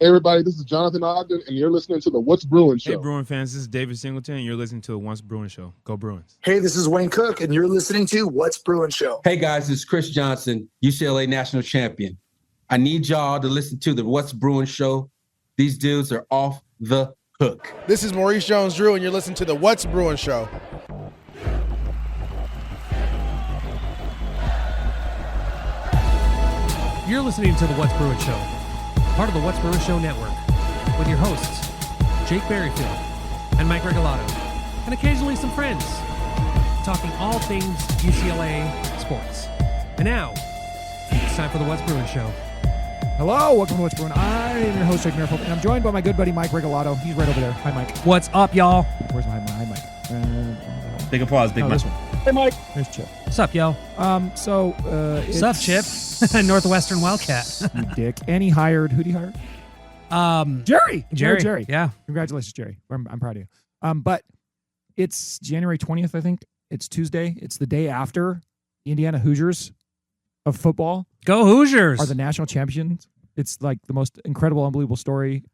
Hey, everybody, this is Jonathan Ogden, and you're listening to the What's Bruin Show. Hey, Bruin fans, this is David Singleton, and you're listening to the What's Bruin Show. Go Bruins. Hey, this is Wayne Cook, and you're listening to What's Bruin Show. Hey, guys, it's Chris Johnson, UCLA national champion. I need y'all to listen to the What's Bruin Show. These dudes are off the hook. This is Maurice Jones-Drew, and you're listening to the What's Bruin Show. You're listening to the What's Bruin Show, part of the What's Bruin Show network, with your hosts, Jake Berryfield and Mike Regalado, and occasionally some friends, talking all things UCLA sports. And now, it's time for the What's Bruin Show. Hello, welcome to What's Bruin. I am your host, Jake Berryfield, and I'm joined by my good buddy, Mike Regalado. He's right over there. Hi, Mike. What's up, y'all? Where's my Mike? Big applause, Big Mike. This one. Hey, Mike. There's Chip. What's up, yo? It's... What's up, Chip? Northwestern Wildcat. You dick. And he hired, who'd he hire? Jerry. Jerry. Yeah. Congratulations, Jerry. I'm proud of you. But it's January 20th, I think. It's Tuesday. It's the day after the Indiana Hoosiers of football. Go Hoosiers. Are the national champions. It's like the most incredible, unbelievable story.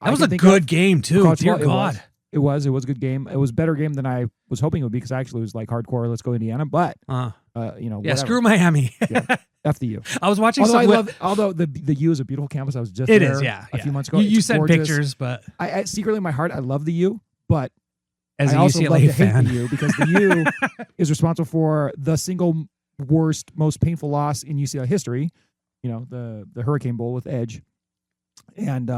That was a good game, too. Dear God. It was a good game. It was a better game than I was hoping it would be because I actually was like hardcore. Let's go Indiana, but yeah, whatever. screw Miami. Yeah. F the U. I was watching. Although the U is a beautiful campus. I was just it there is, yeah, a few months ago. You sent gorgeous. pictures, but I secretly in my heart I love the U, but as I a also UCLA love to fan, hate the U because the U is responsible for the single worst, most painful loss in UCLA history. You know, the Hurricane Bowl with Edge, and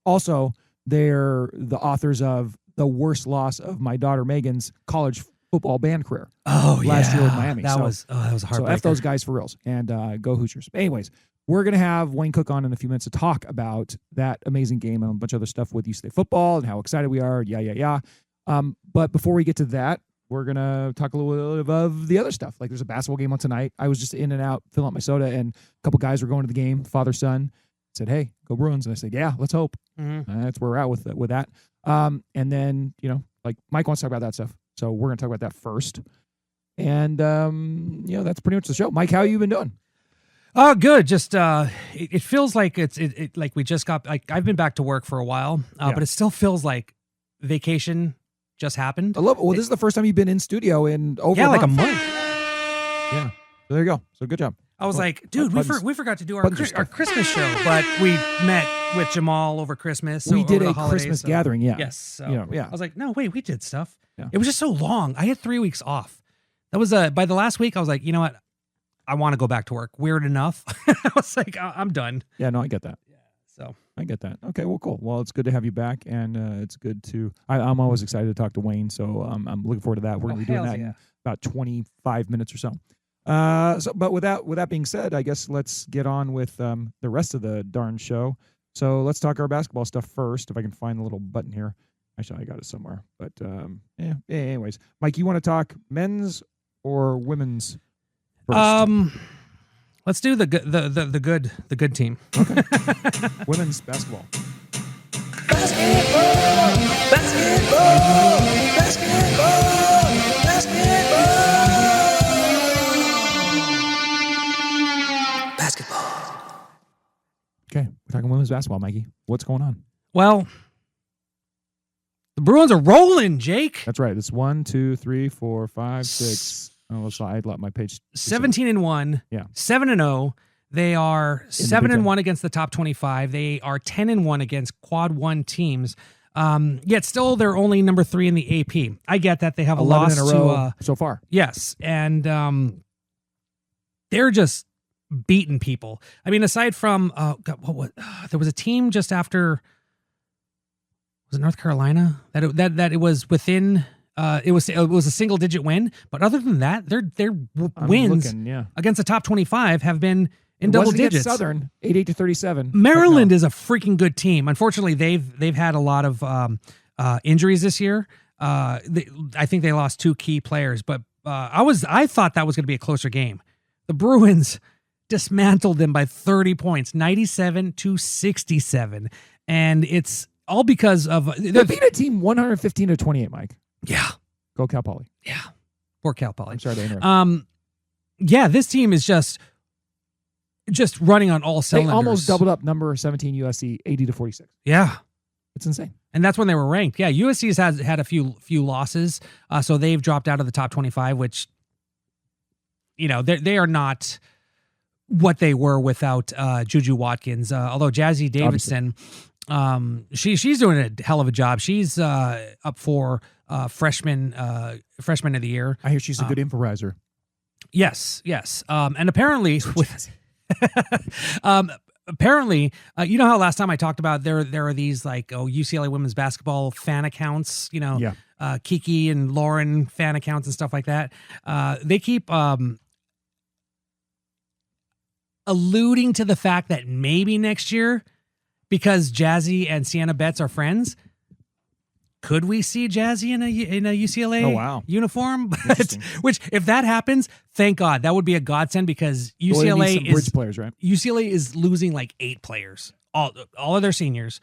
also they're the authors of the worst loss of my daughter Megan's college football band career. Last year with Miami. That was a heartbreaker. So F those guys for reals and go Hoosiers. Anyways, we're gonna have Wayne Cook on in a few minutes to talk about that amazing game and a bunch of other stuff with UCLA football and how excited we are. Yeah. But before we get to that, we're gonna talk a little bit of the other stuff. Like there's a basketball game on tonight. I was just in and out filling up my soda, and a couple guys were going to the game. Father son said, "Hey, go Bruins!" And I said, "Yeah, let's hope." Mm-hmm. That's where we're at with that. And then like Mike wants to talk about that stuff, so we're gonna talk about that first. And that's pretty much the show. Mike, how you been doing? Oh, good. Just it feels like it's like we just got like I've been back to work for a while, but it still feels like vacation just happened. I love it. Well, this is the first time you've been in studio in over like a month. Yeah. So there you go. So good job. I was like, dude, we forgot to do our Christmas show, but we met with Jamaal over Christmas. We did a holidays, Christmas gathering, yeah. Yes. So yeah. I was like, no, wait, we did stuff. Yeah. It was just so long. I had 3 weeks off. That was by the last week, I was like, you know what? I want to go back to work. Weird enough. I was like, I'm done. Yeah, no, I get that. Yeah. So I get that. Okay, well, cool. Well, it's good to have you back, and it's good to. I'm always excited to talk to Wayne, so I'm looking forward to that. We're going to be doing that in about 25 minutes or so. But with that being said, I guess let's get on with the rest of the darn show. So let's talk our basketball stuff first. If I can find the little button here. Actually, I got it somewhere. But anyways, Mike, you want to talk men's or women's first? Let's do the good team. Okay. Women's basketball. Okay, we're talking women's basketball, Mikey. What's going on? Well, the Bruins are rolling, Jake. That's right. It's 1, 2, 3, 4, 5, 6. Oh, so I let my page. 17-1. Yeah. 7-0. They are 7-1 against the top 25. They are 10-1 against quad one teams. Yet still they're only number 3 in the AP. I get that they have a loss in a row so far. Yes, and they're just beating people. I mean, aside from there was a team just after, was it North Carolina that it was within. It was a single digit win, but other than that, their wins against the top 25 have been in double digits. Southern 88-37. Maryland is a freaking good team. Unfortunately, they've had a lot of injuries this year. I think they lost 2 key players, but I thought that was going to be a closer game. The Bruins dismantled them by 30 points, 97-67, and it's all because of they beat a team 115-28. Mike. Yeah. Go Cal Poly. Yeah. Poor Cal Poly. I'm sorry to interrupt. Yeah, this team is just just running on all They cylinders. almost doubled up number 17 USC 80-46. Yeah. It's insane. And that's when they were ranked. Yeah, USC's had a few losses, so they've dropped out of the top 25, which, they are not what they were without Juju Watkins. Although Jazzy Davidson, she's doing a hell of a job. She's up for freshman of the year. I hear she's a good improviser. Yes. And apparently apparently, you know how last time I talked about there are these UCLA women's basketball fan accounts, Kiki and Lauren fan accounts and stuff like that. They keep alluding to the fact that maybe next year, because Jazzy and Sienna Betts are friends, could we see Jazzy in a UCLA uniform? Which, if that happens, thank God. That would be a godsend because UCLA is bridge players, right? UCLA is losing like 8 players, all of their seniors.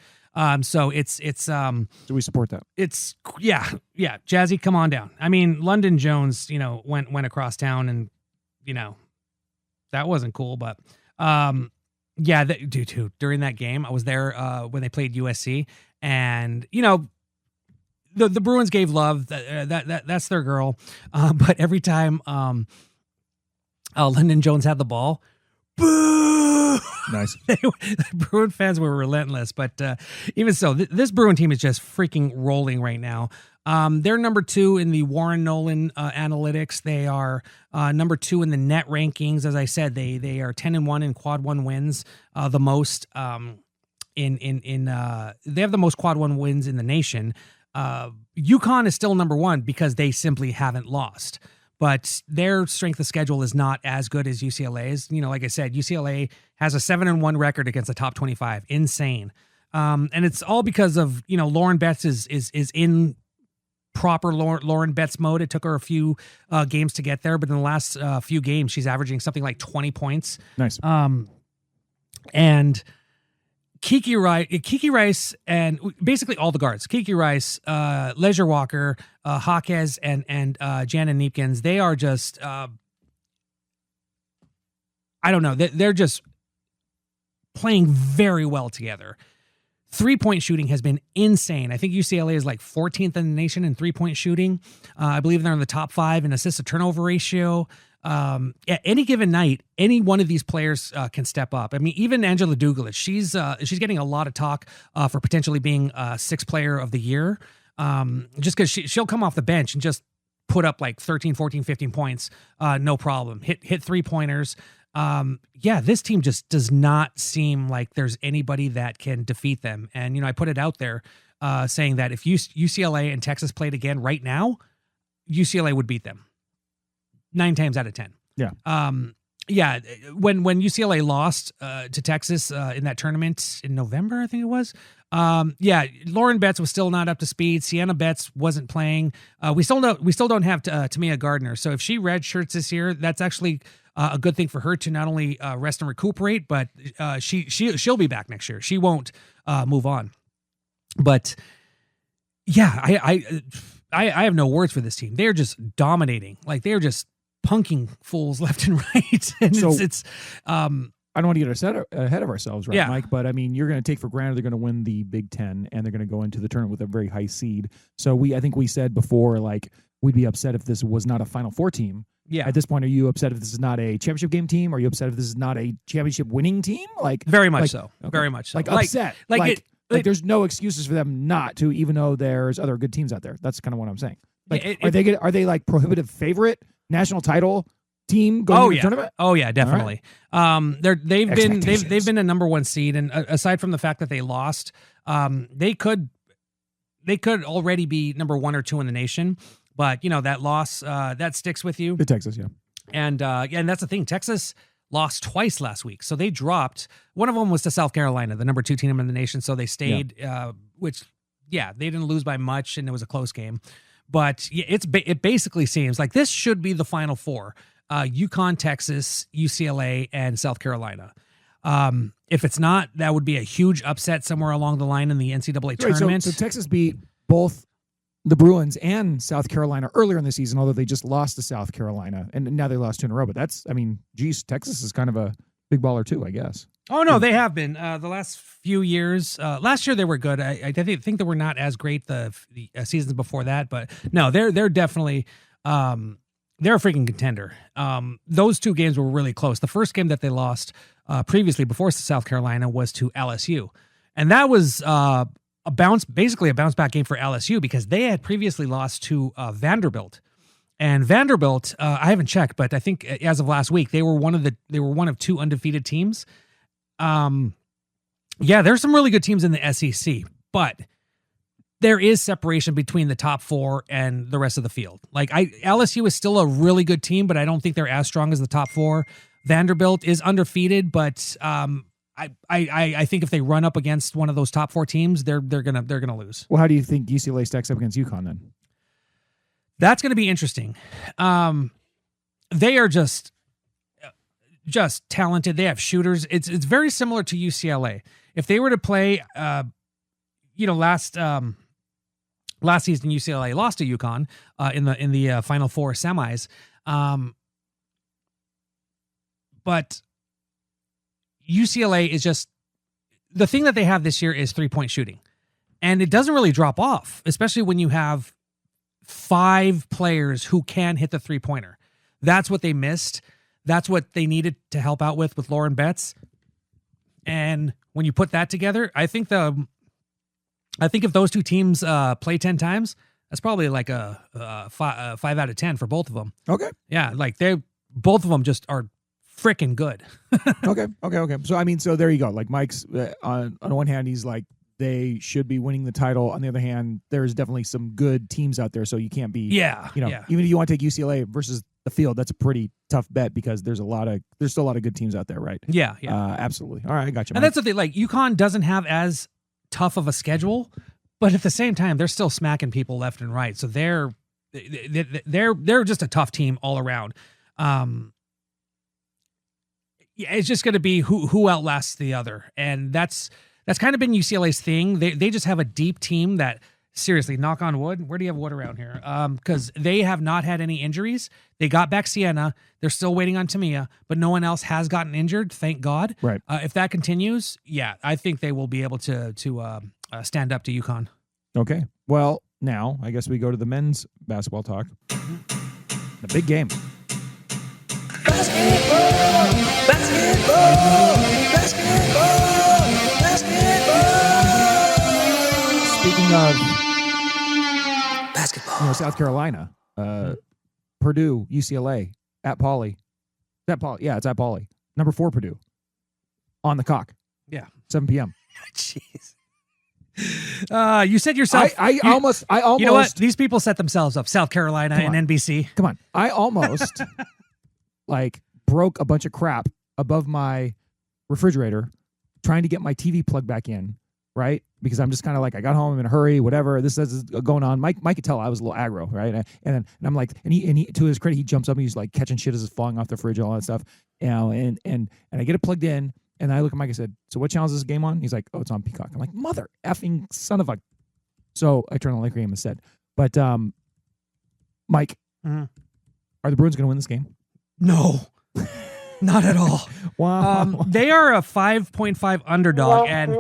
So it's Do we support that? It's yeah. Jazzy, come on down. I mean, London Jones, went across town, and that wasn't cool. But dude, during that game, I was there when they played USC, and the Bruins gave love. That's their girl. But every time London Jones had the ball, boo! Nice. The Bruin fans were relentless. But even so, this Bruin team is just freaking rolling right now. They're number 2 in the Warren Nolan analytics. They are number 2 in the net rankings. As I said, they are 10-1 in quad 1 wins, the most they have the most quad 1 wins in the nation. UConn is still number 1 because they simply haven't lost, but their strength of schedule is not as good as UCLA's. Like I said, UCLA has a 7-1 record against the top 25. Insane. And it's all because of, Lauren Betts is in proper Lauren Betts mode. It took her a few games to get there, but in the last few games, she's averaging something like 20 points. Nice. And Kiki Rice, and basically all the guards, Kiki Rice, Leisure Walker, Hawkes, and Jana Neepkins, they are just, I don't know, they're just playing very well together. 3-point shooting has been insane. I think UCLA is like 14th in the nation in 3-point shooting. I believe they're in the top 5 in assist to turnover ratio. At any given night, any one of these players can step up. I mean, even Angela Douglas, she's getting a lot of talk for potentially being 6th player of the year, just because she'll come off the bench and just put up like 13, 14, 15 points, no problem. Hit 3-pointers. This team just does not seem like there's anybody that can defeat them. And, I put it out there saying that if UCLA and Texas played again right now, UCLA would beat them 9 times out of 10. Yeah. When UCLA lost to Texas in that tournament in November, I think it was. Lauren Betts was still not up to speed. Sienna Betts wasn't playing. We still don't have Tamia Gardner. So if she redshirts this year, that's actually a good thing for her to not only rest and recuperate, but she'll be back next year. She won't move on. But yeah, I have no words for this team. They're just dominating. Like they're just punking fools left and right. And So- it's I don't want to get ahead of ourselves, right, Yeah. Mike? But I mean, you're going to take for granted they're going to win the Big Ten and they're going to go into the tournament with a very high seed. So I think we said before, like, we'd be upset if this was not a Final Four team. yeah, At this point, are you upset if this is not a championship game team? Are you upset if this is not a championship winning team? Like, very much like- so. okay. Very much so. like upset. like There's no excuses for them not to, even though there's other good teams out there. That's kind of what I'm saying. Like, It- are they like prohibitive favorite national title team going to the tournament? Oh yeah, definitely. They've been Expectations. a number 1 seed, and aside from the fact that they lost, they could already be number 1 or 2 in the nation. But that loss that sticks with you, The Texas, yeah. and that's the thing. Texas lost twice last week, so they dropped. One of them was to South Carolina, the number 2 team in the nation, so they stayed. They didn't lose by much, and it was a close game. But it basically seems like this should be the Final Four. UConn, Texas, UCLA, and South Carolina. If it's not, that would be a huge upset somewhere along the line in the NCAA tournament. So Texas beat both the Bruins and South Carolina earlier in the season, although they just lost to South Carolina, and now they lost 2 in a row. But Texas is kind of a big baller too, I guess. Oh no, they have been the last few years. Last year they were good. I think they were not as great the seasons before that, but no, they're definitely they're a freaking contender. Those two games were really close. The first game that they lost previously before South Carolina was to LSU, and that was basically a bounce back game for LSU because they had previously lost to Vanderbilt. And Vanderbilt, I haven't checked, but I think as of last week they were one of two undefeated teams. Yeah, there's some really good teams in the SEC, but there is separation between the top four and the rest of the field. Like LSU is still a really good team, but I don't think they're as strong as the top four. Vanderbilt is undefeated, but I think if they run up against one of those top four teams, they're gonna lose. Well, how do you think UCLA stacks up against UConn then? That's going to be interesting. They are just talented. They have shooters. It's very similar to UCLA. If they were to play, last season UCLA lost to UConn in the Final Four semis, but UCLA is just the thing that they have this year is 3-point shooting, and it doesn't really drop off, especially when you have 5 players who can hit the 3-pointer. That's what they missed. That's what they needed to help out with Lauren Betts. And when you put that together, I think if those two teams play 10 times, that's probably like a 5 out of 10 for both of them. Okay. Yeah, like both of them just are freaking good. Okay. So there you go. Like Mike's on one hand, he's like, they should be winning the title. On the other hand, there's definitely some good teams out there, so you can't be, even if you want to take UCLA versus the field, that's a pretty tough bet because there's still a lot of good teams out there, right? Yeah. Absolutely. All right, I got you. And that's the thing. Like UConn doesn't have as tough of a schedule, but at the same time, they're still smacking people left and right. So they're just a tough team all around. It's just going to be who outlasts the other, and that's kind of been UCLA's thing. They just have a deep team that, seriously, knock on wood. Where do you have wood around here? Because they have not had any injuries. They got back Sienna. They're still waiting on Tamia, but no one else has gotten injured. Thank God. Right. If that continues, I think they will be able to stand up to UConn. Okay. Well, now I guess we go to the men's basketball talk. The big game. Speaking of basketball, South Carolina, Purdue, UCLA, at Pauley. Is that Pauley? Yeah, it's at Pauley. Number 4 Purdue. On the cock. Yeah. 7 p.m. Jeez. You said yourself. I almost. You know what? These people set themselves up. South Carolina and NBC. Come on. I almost broke a bunch of crap above my refrigerator trying to get my TV plugged back in, right? Because I'm just kind of like, I got home, I'm in a hurry, whatever. This is going on. Mike could tell I was a little aggro, right? And I'm like, and he to his credit, he jumps up and he's like catching shit as it's falling off the fridge and all that stuff. And I get it plugged in, and I look at Mike and said, so what channel is this game on? He's like, oh, it's on Peacock. I'm like, mother effing son of a. So I turned on the game instead. But Mike, are the Bruins going to win this game? No. Not at all. Wow. They are a 5.5 underdog, and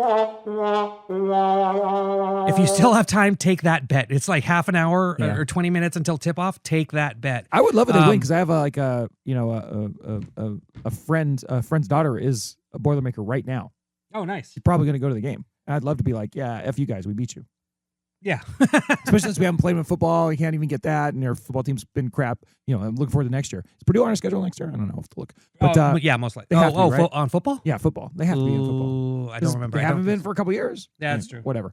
if you still have time, take that bet. It's like half an hour or 20 minutes until tip-off. Take that bet. I would love it to win because I have a friend's daughter is a Boilermaker right now. Oh, nice. She's probably going to go to the game. I'd love to be like, yeah, F you guys, we beat you. Yeah. Especially since we haven't played with football. We can't even get that. And their football team's been crap. I'm looking forward to next year. Is Purdue on our schedule next year? I don't know. I'll have to look. But, yeah, most likely. They have to be, right? On football? Yeah, football. They have to be in football. I don't remember. They haven't been for a couple years. Yeah, that's true. Whatever.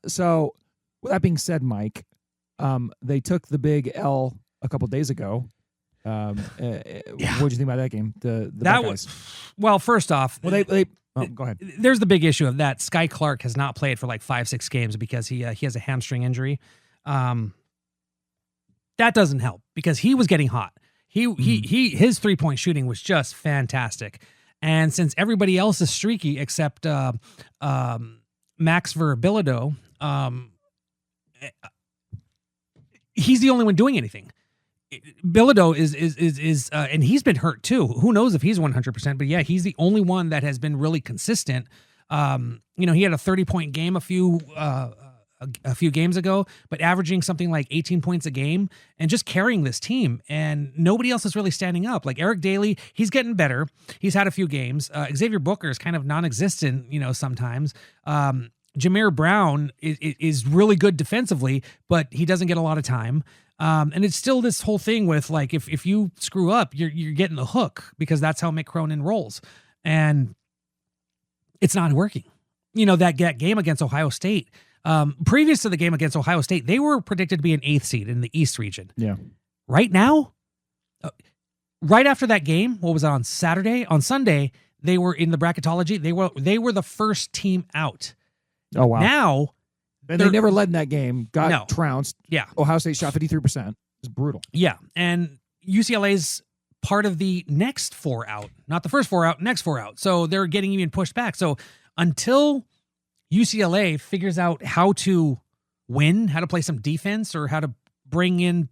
So with that being said, Mike, they took the big L a couple days ago. What did you think about that game? The Buckeyes? Well, first off, they go ahead. There's the big issue of that. Sky Clark has not played for like 5-6 games because he has a hamstring injury. That doesn't help because he was getting hot. His 3-point shooting was just fantastic. And since everybody else is streaky except Max Verabilido, he's the only one doing anything. Bilodeau is and he's been hurt too. Who knows if he's 100%? But yeah, he's the only one that has been really consistent. He had a 30-point game a few games ago, but averaging something like 18 points a game and just carrying this team. And nobody else is really standing up. Like Eric Daly, he's getting better. He's had a few games. Xavier Booker is kind of non-existent, sometimes. Jameer Brown is really good defensively, but he doesn't get a lot of time. And it's still this whole thing with like, if you screw up, you're getting the hook because that's how Mick Cronin rolls. And it's not working. That game against Ohio State, previous to the game against Ohio State, they were predicted to be an 8th seed in the East region. Yeah. Right now, right after that game, what was it on Saturday? On Sunday, they were in the bracketology. They were the first team out. Oh, wow. Now, and they never led in that game. Got trounced. Yeah. Ohio State shot 53%. It's brutal. Yeah. And UCLA's part of the next 4 out, not the first 4 out, next 4 out. So they're getting even pushed back. So until UCLA figures out how to win, how to play some defense, or how to bring in,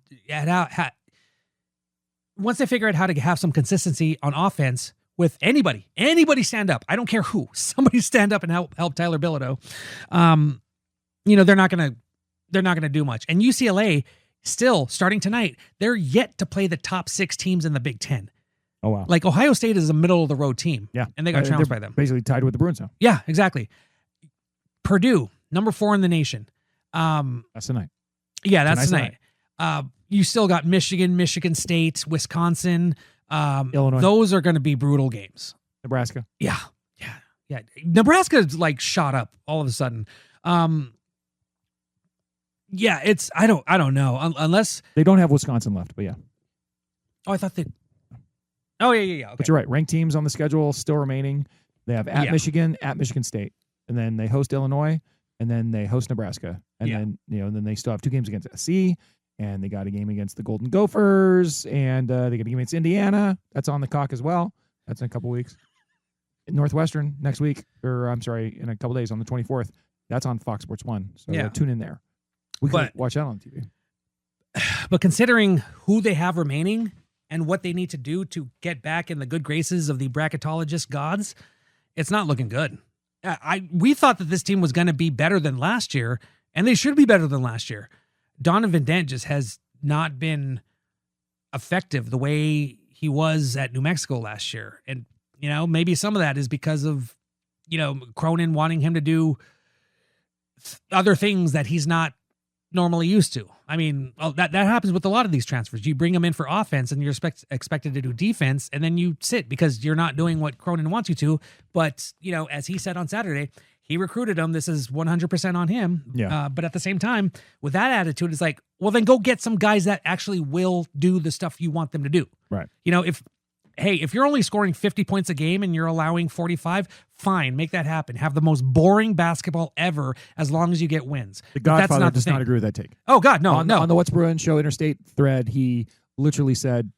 once they figure out how to have some consistency on offense with anybody stand up. I don't care who. Somebody stand up and help Tyler Bilodeau. They're not gonna do much. And UCLA still starting tonight, they're yet to play the top 6 teams in the Big Ten. Oh wow! Like Ohio State is a middle of the road team. Yeah, and they got trounced by them. Basically tied with the Bruins now. Yeah, exactly. Purdue, number 4 in the nation. That's tonight. Yeah, that's tonight. You still got Michigan, Michigan State, Wisconsin. Illinois. Those are going to be brutal games. Nebraska. Yeah. Nebraska's like shot up all of a sudden. It's I don't know unless they don't have Wisconsin left, but yeah. Oh, I thought they. Oh yeah. Okay. But you're right. Ranked teams on the schedule still remaining. They have at Michigan, at Michigan State, and then they host Illinois, and then they host Nebraska, and then they still have 2 games against SC, and they got a game against the Golden Gophers, and they got a game against Indiana. That's on the cock as well. That's in a couple weeks. Northwestern next week, or I'm sorry, in a couple days on the 24th. That's on Fox Sports 1. So tune in there. We can watch that on TV. But considering who they have remaining and what they need to do to get back in the good graces of the bracketologist gods, it's not looking good. We thought that this team was going to be better than last year, and they should be better than last year. Donovan Dent just has not been effective the way he was at New Mexico last year. And, maybe some of that is because of, Cronin wanting him to do other things that he's not normally used to. I mean, that happens with a lot of these transfers. You bring them in for offense and you're expected to do defense, and then you sit because you're not doing what Cronin wants you to. But, as he said on Saturday, he recruited him. This is 100% on him. Yeah. But at the same time, with that attitude, it's like, well, then go get some guys that actually will do the stuff you want them to do. Right. If you're only scoring 50 points a game and you're allowing 45, fine, make that happen. Have the most boring basketball ever as long as you get wins. The Godfather does not agree with that take. Oh, God, no. On the What's Bruin Show Interstate thread, he literally said,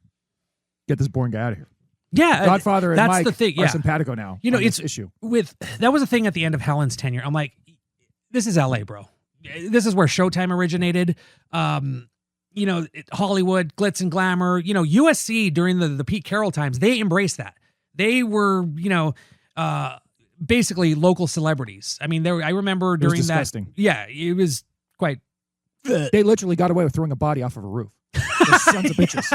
get this boring guy out of here. Yeah. Godfather and that's Mike the thing. are simpatico now. It's an issue. That was a thing at the end of Helen's tenure. I'm like, this is LA, bro. This is where Showtime originated. Hollywood, glitz and glamour, USC during the Pete Carroll times, they embraced that. They were, basically local celebrities. I mean, I remember during that. Disgusting. Yeah, it was quite. They literally got away with throwing a body off of a roof. The sons of bitches.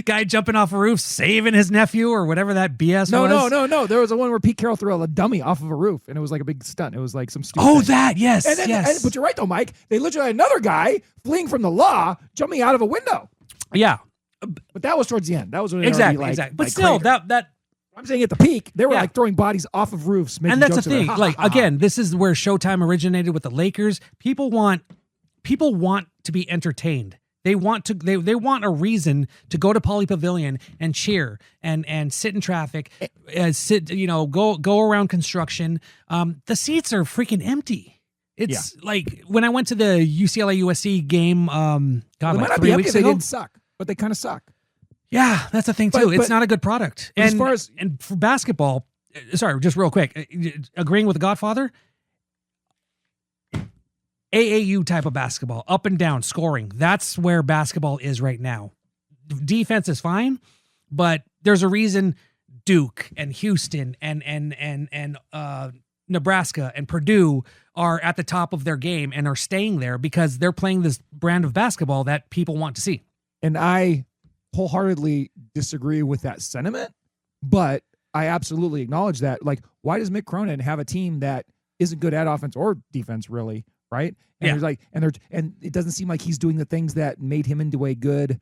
Guy jumping off a roof, saving his nephew or whatever that BS was. No. There was a one where Pete Carroll threw a dummy off of a roof, and it was like a big stunt. It was like some stupid thing. That, yes, yes. But you're right, though, Mike. They literally had another guy fleeing from the law, jumping out of a window. Yeah. But that was towards the end. That was when exactly. But still, that I'm saying at the peak, they were throwing bodies off of roofs, making and that's jokes the thing. about, like, again, this is where Showtime originated with the Lakers. People want to be entertained. They want a reason to go to Pauley Pavilion and cheer and sit in traffic, go around construction. The seats are freaking empty. It's like when I went to the UCLA USC game. They might not be empty. They didn't suck, but they kind of suck. Yeah, that's the thing too. It's not a good product. And for basketball, sorry, just real quick, agreeing with the Godfather. AAU type of basketball, up and down, scoring. That's where basketball is right now. Defense is fine, but there's a reason Duke and Houston and Nebraska and Purdue are at the top of their game and are staying there because they're playing this brand of basketball that people want to see. And I wholeheartedly disagree with that sentiment, but I absolutely acknowledge that. Like, why does Mick Cronin have a team that isn't good at offense or defense, really? Right? And there's like, and it doesn't seem like he's doing the things that made him into a good.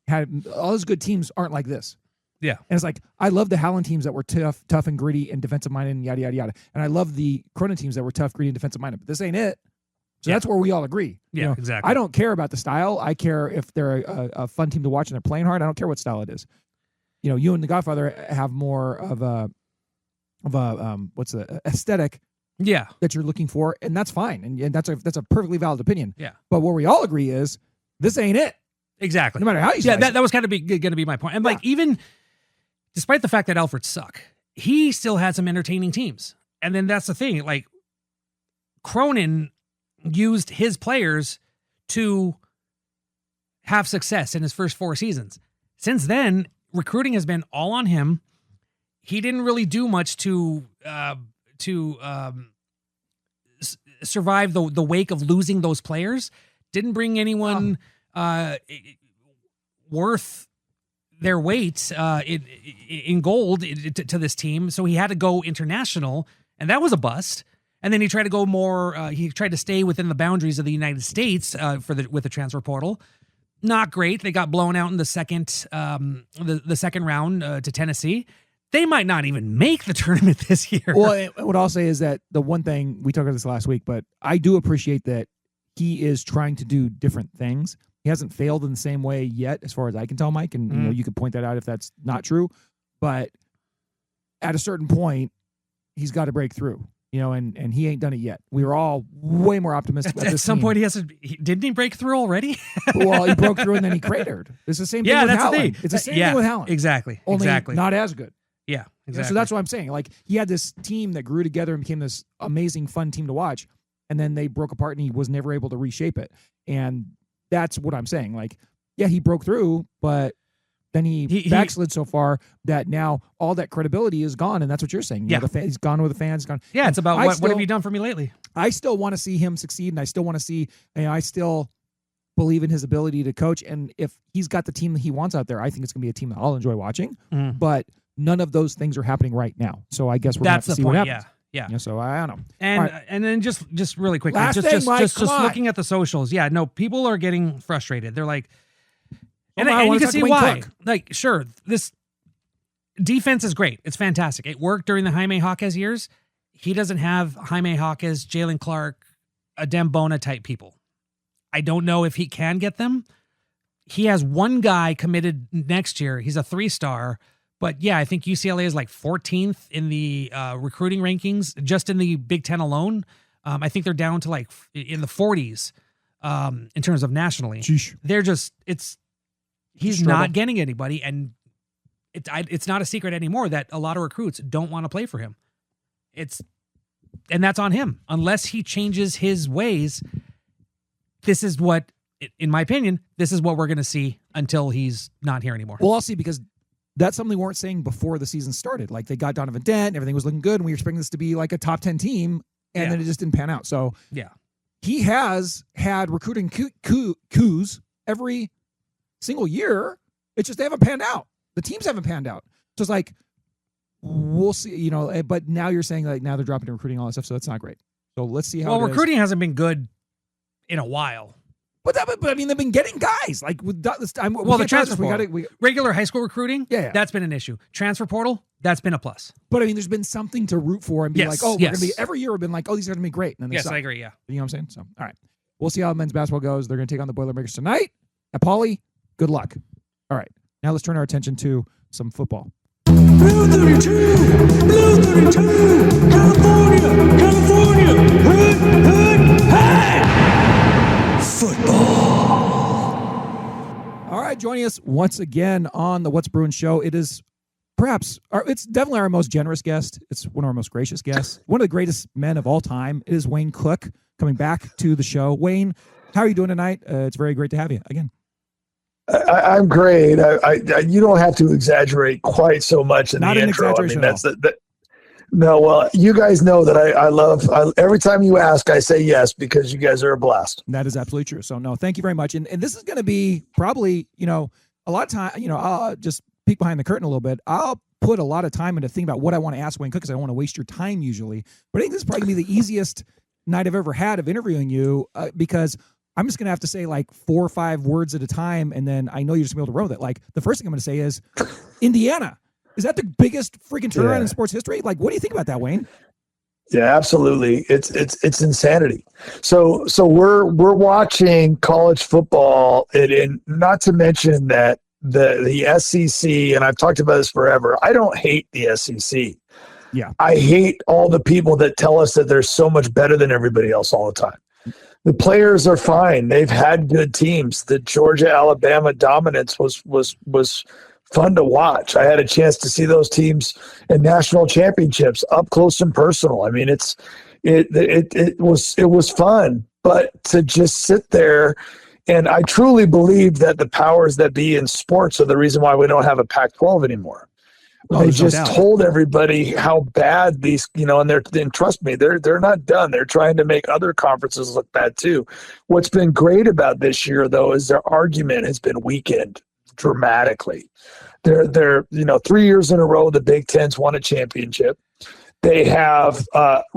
All those good teams aren't like this. Yeah. And it's like, I love the Howland teams that were tough and gritty and defensive minded and yada, yada, yada. And I love the Cronin teams that were tough, gritty, and defensive minded, but this ain't it. So that's where we all agree. Yeah, exactly. I don't care about the style. I care if they're a fun team to watch and they're playing hard. I don't care what style it is. You and the Godfather have more of a what's the aesthetic that you're looking for, and that's fine. And that's a perfectly valid opinion. Yeah. But where we all agree is this ain't it. Exactly. No matter how you slice that was kind of going to be my point. And like, even despite the fact that Alfred suck, he still had some entertaining teams. And then that's the thing, like, Cronin used his players to have success in his first 4 seasons. Since then, recruiting has been all on him. He didn't really do much to survive the wake of losing those players. Didn't bring anyone worth their weight in gold to this team. So he had to go international, and that was a bust. And then he tried to go more. He tried to stay within the boundaries of the United States with the transfer portal. Not great. They got blown out in the second round to Tennessee. They might not even make the tournament this year. Well, what I'll say is that the one thing we talked about this last week, but I do appreciate that he is trying to do different things. He hasn't failed in the same way yet, as far as I can tell, Mike. And you could point that out if that's not true. But at a certain point, he's got to break through. And he ain't done it yet. We were all way more optimistic about this. At some point, didn't he break through already? Well, he broke through and then he cratered. It's the same thing with Howland. The thing. It's the same thing with Howland. Exactly. Only exactly. not as good. Yeah, exactly. So that's what I'm saying. Like, he had this team that grew together and became this amazing, fun team to watch. And then they broke apart and he was never able to reshape it. And that's what I'm saying. Like, yeah, he broke through, but then he backslid so far that now all that credibility is gone, and that's what you're saying. He's gone with the fans. He's gone. Yeah, it's about what have you done for me lately? I still want to see him succeed, and I still want to see. I still believe in his ability to coach, and if he's got the team that he wants out there, I think it's going to be a team that I'll enjoy watching. But none of those things are happening right now, so I guess we're going to have to see what happens. Yeah. So I don't know. And then just really quickly, Last just thing, Mike, just looking at the socials. Yeah, no, people are getting frustrated. They're like. And you can see why. Cook. Like, sure, this defense is great. It's fantastic. It worked during the Jaime Jaquez years. He doesn't have Jaime Jaquez, Jalen Clark, Adem Bona type people. I don't know if he can get them. He has one guy committed next year. He's a 3-star. But yeah, I think UCLA is like 14th in the recruiting rankings, just in the Big Ten alone. I think they're down to like in the 40s in terms of nationally. Sheesh. They're just, he's not getting anybody, and it's not a secret anymore that a lot of recruits don't want to play for him. And that's on him. Unless he changes his ways, this is what, in my opinion, this is what we're going to see until he's not here anymore. Well, I'll see, because that's something we weren't saying before the season started. Like, they got Donovan Dent, everything was looking good, and we were expecting this to be like a top 10 team, and then it just didn't pan out. So he has had recruiting coups every single year. It's just they haven't panned out. The teams haven't panned out. So it's like, we'll see, but now you're saying like now they're dropping to recruiting, all that stuff. So that's not great. So let's see how. Well, recruiting hasn't been good in a while. But I mean, they've been getting guys like with this time. Well, the transfer portal, regular high school recruiting, that's been an issue. Transfer portal, that's been a plus. But I mean, there's been something to root for and be like, we're gonna be every year. We've been like, these are gonna be great. And then I agree. Yeah, you know what I'm saying. So all right, we'll see how men's basketball goes. They're gonna take on the Boilermakers tonight at Pauley. Good luck. All right, now let's turn our attention to some football. Blue 32, Blue 32, California, hood, hey! Football. All right, joining us once again on the What's Bruin Show. It is perhaps it's definitely our most generous guest. It's one of our most gracious guests. One of the greatest men of all time is Wayne Cook coming back to the show. Wayne, how are you doing tonight? It's very great to have you again. I'm great. You don't have to exaggerate quite so much in Not the an intro. exaggeration that's no. Well, you guys know that I love. Every time you ask, I say yes because you guys are a blast. That is absolutely true. So no, thank you very much. And this is going to be probably a lot of time. I'll just peek behind the curtain a little bit. I'll put a lot of time into thinking about what I want to ask Wayne Cook because I don't want to waste your time usually. But I think this is probably going to be the easiest night I've ever had of interviewing you because I'm just going to have to say like 4 or 5 words at a time. And then I know you're just going to be able to run with it. Like the first thing I'm going to say is Indiana. Is that the biggest freaking turnaround in sports history? Like, what do you think about that, Wayne? Yeah, absolutely. It's insanity. So we're watching college football and not to mention that the SEC, and I've talked about this forever. I don't hate the SEC. Yeah. I hate all the people that tell us that they're so much better than everybody else all the time. The players are fine. They've had good teams. The Georgia-Alabama dominance was fun to watch. I had a chance to see those teams in national championships up close and personal. I mean, it was fun, but to just sit there. And I truly believe that the powers that be in sports are the reason why we don't have a Pac-12 anymore. They just told everybody how bad these, and trust me, they're not done. They're trying to make other conferences look bad too. What's been great about this year, though, is their argument has been weakened dramatically. They're 3 years in a row, the Big Ten's won a championship. They have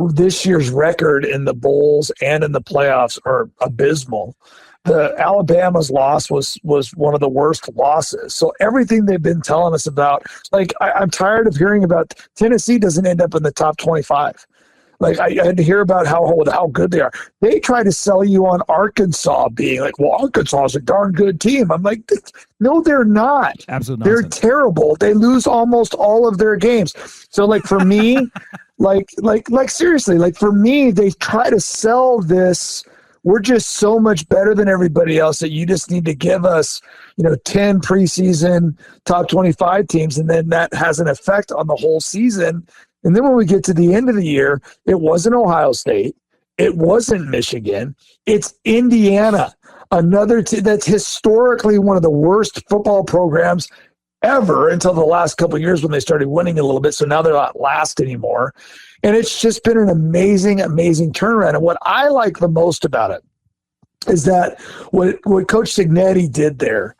this year's record in the bowls and in the playoffs are abysmal. The Alabama's loss was one of the worst losses. So everything they've been telling us about, like I'm tired of hearing about Tennessee doesn't end up in the top 25. Like I had to hear about how good they are. They try to sell you on Arkansas being like, well, Arkansas is a darn good team. I'm like, no, they're not. Absolutely, they're terrible. They lose almost all of their games. So like for me, like seriously, like for me, they try to sell this. We're just so much better than everybody else that you just need to give us, 10 preseason top 25 teams, and then that has an effect on the whole season. And then when we get to the end of the year, it wasn't Ohio State. It wasn't Michigan. It's Indiana, another team that's historically one of the worst football programs ever until the last couple of years when they started winning a little bit. So now they're not last anymore. And it's just been an amazing, amazing turnaround. And what I like the most about it is that what Coach Cignetti did there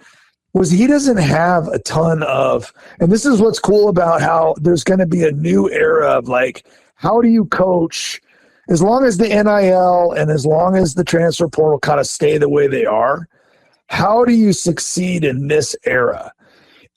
was he doesn't have a ton of, and this is what's cool about how there's going to be a new era of like, how do you coach as long as the NIL and as long as the transfer portal kind of stay the way they are, how do you succeed in this era?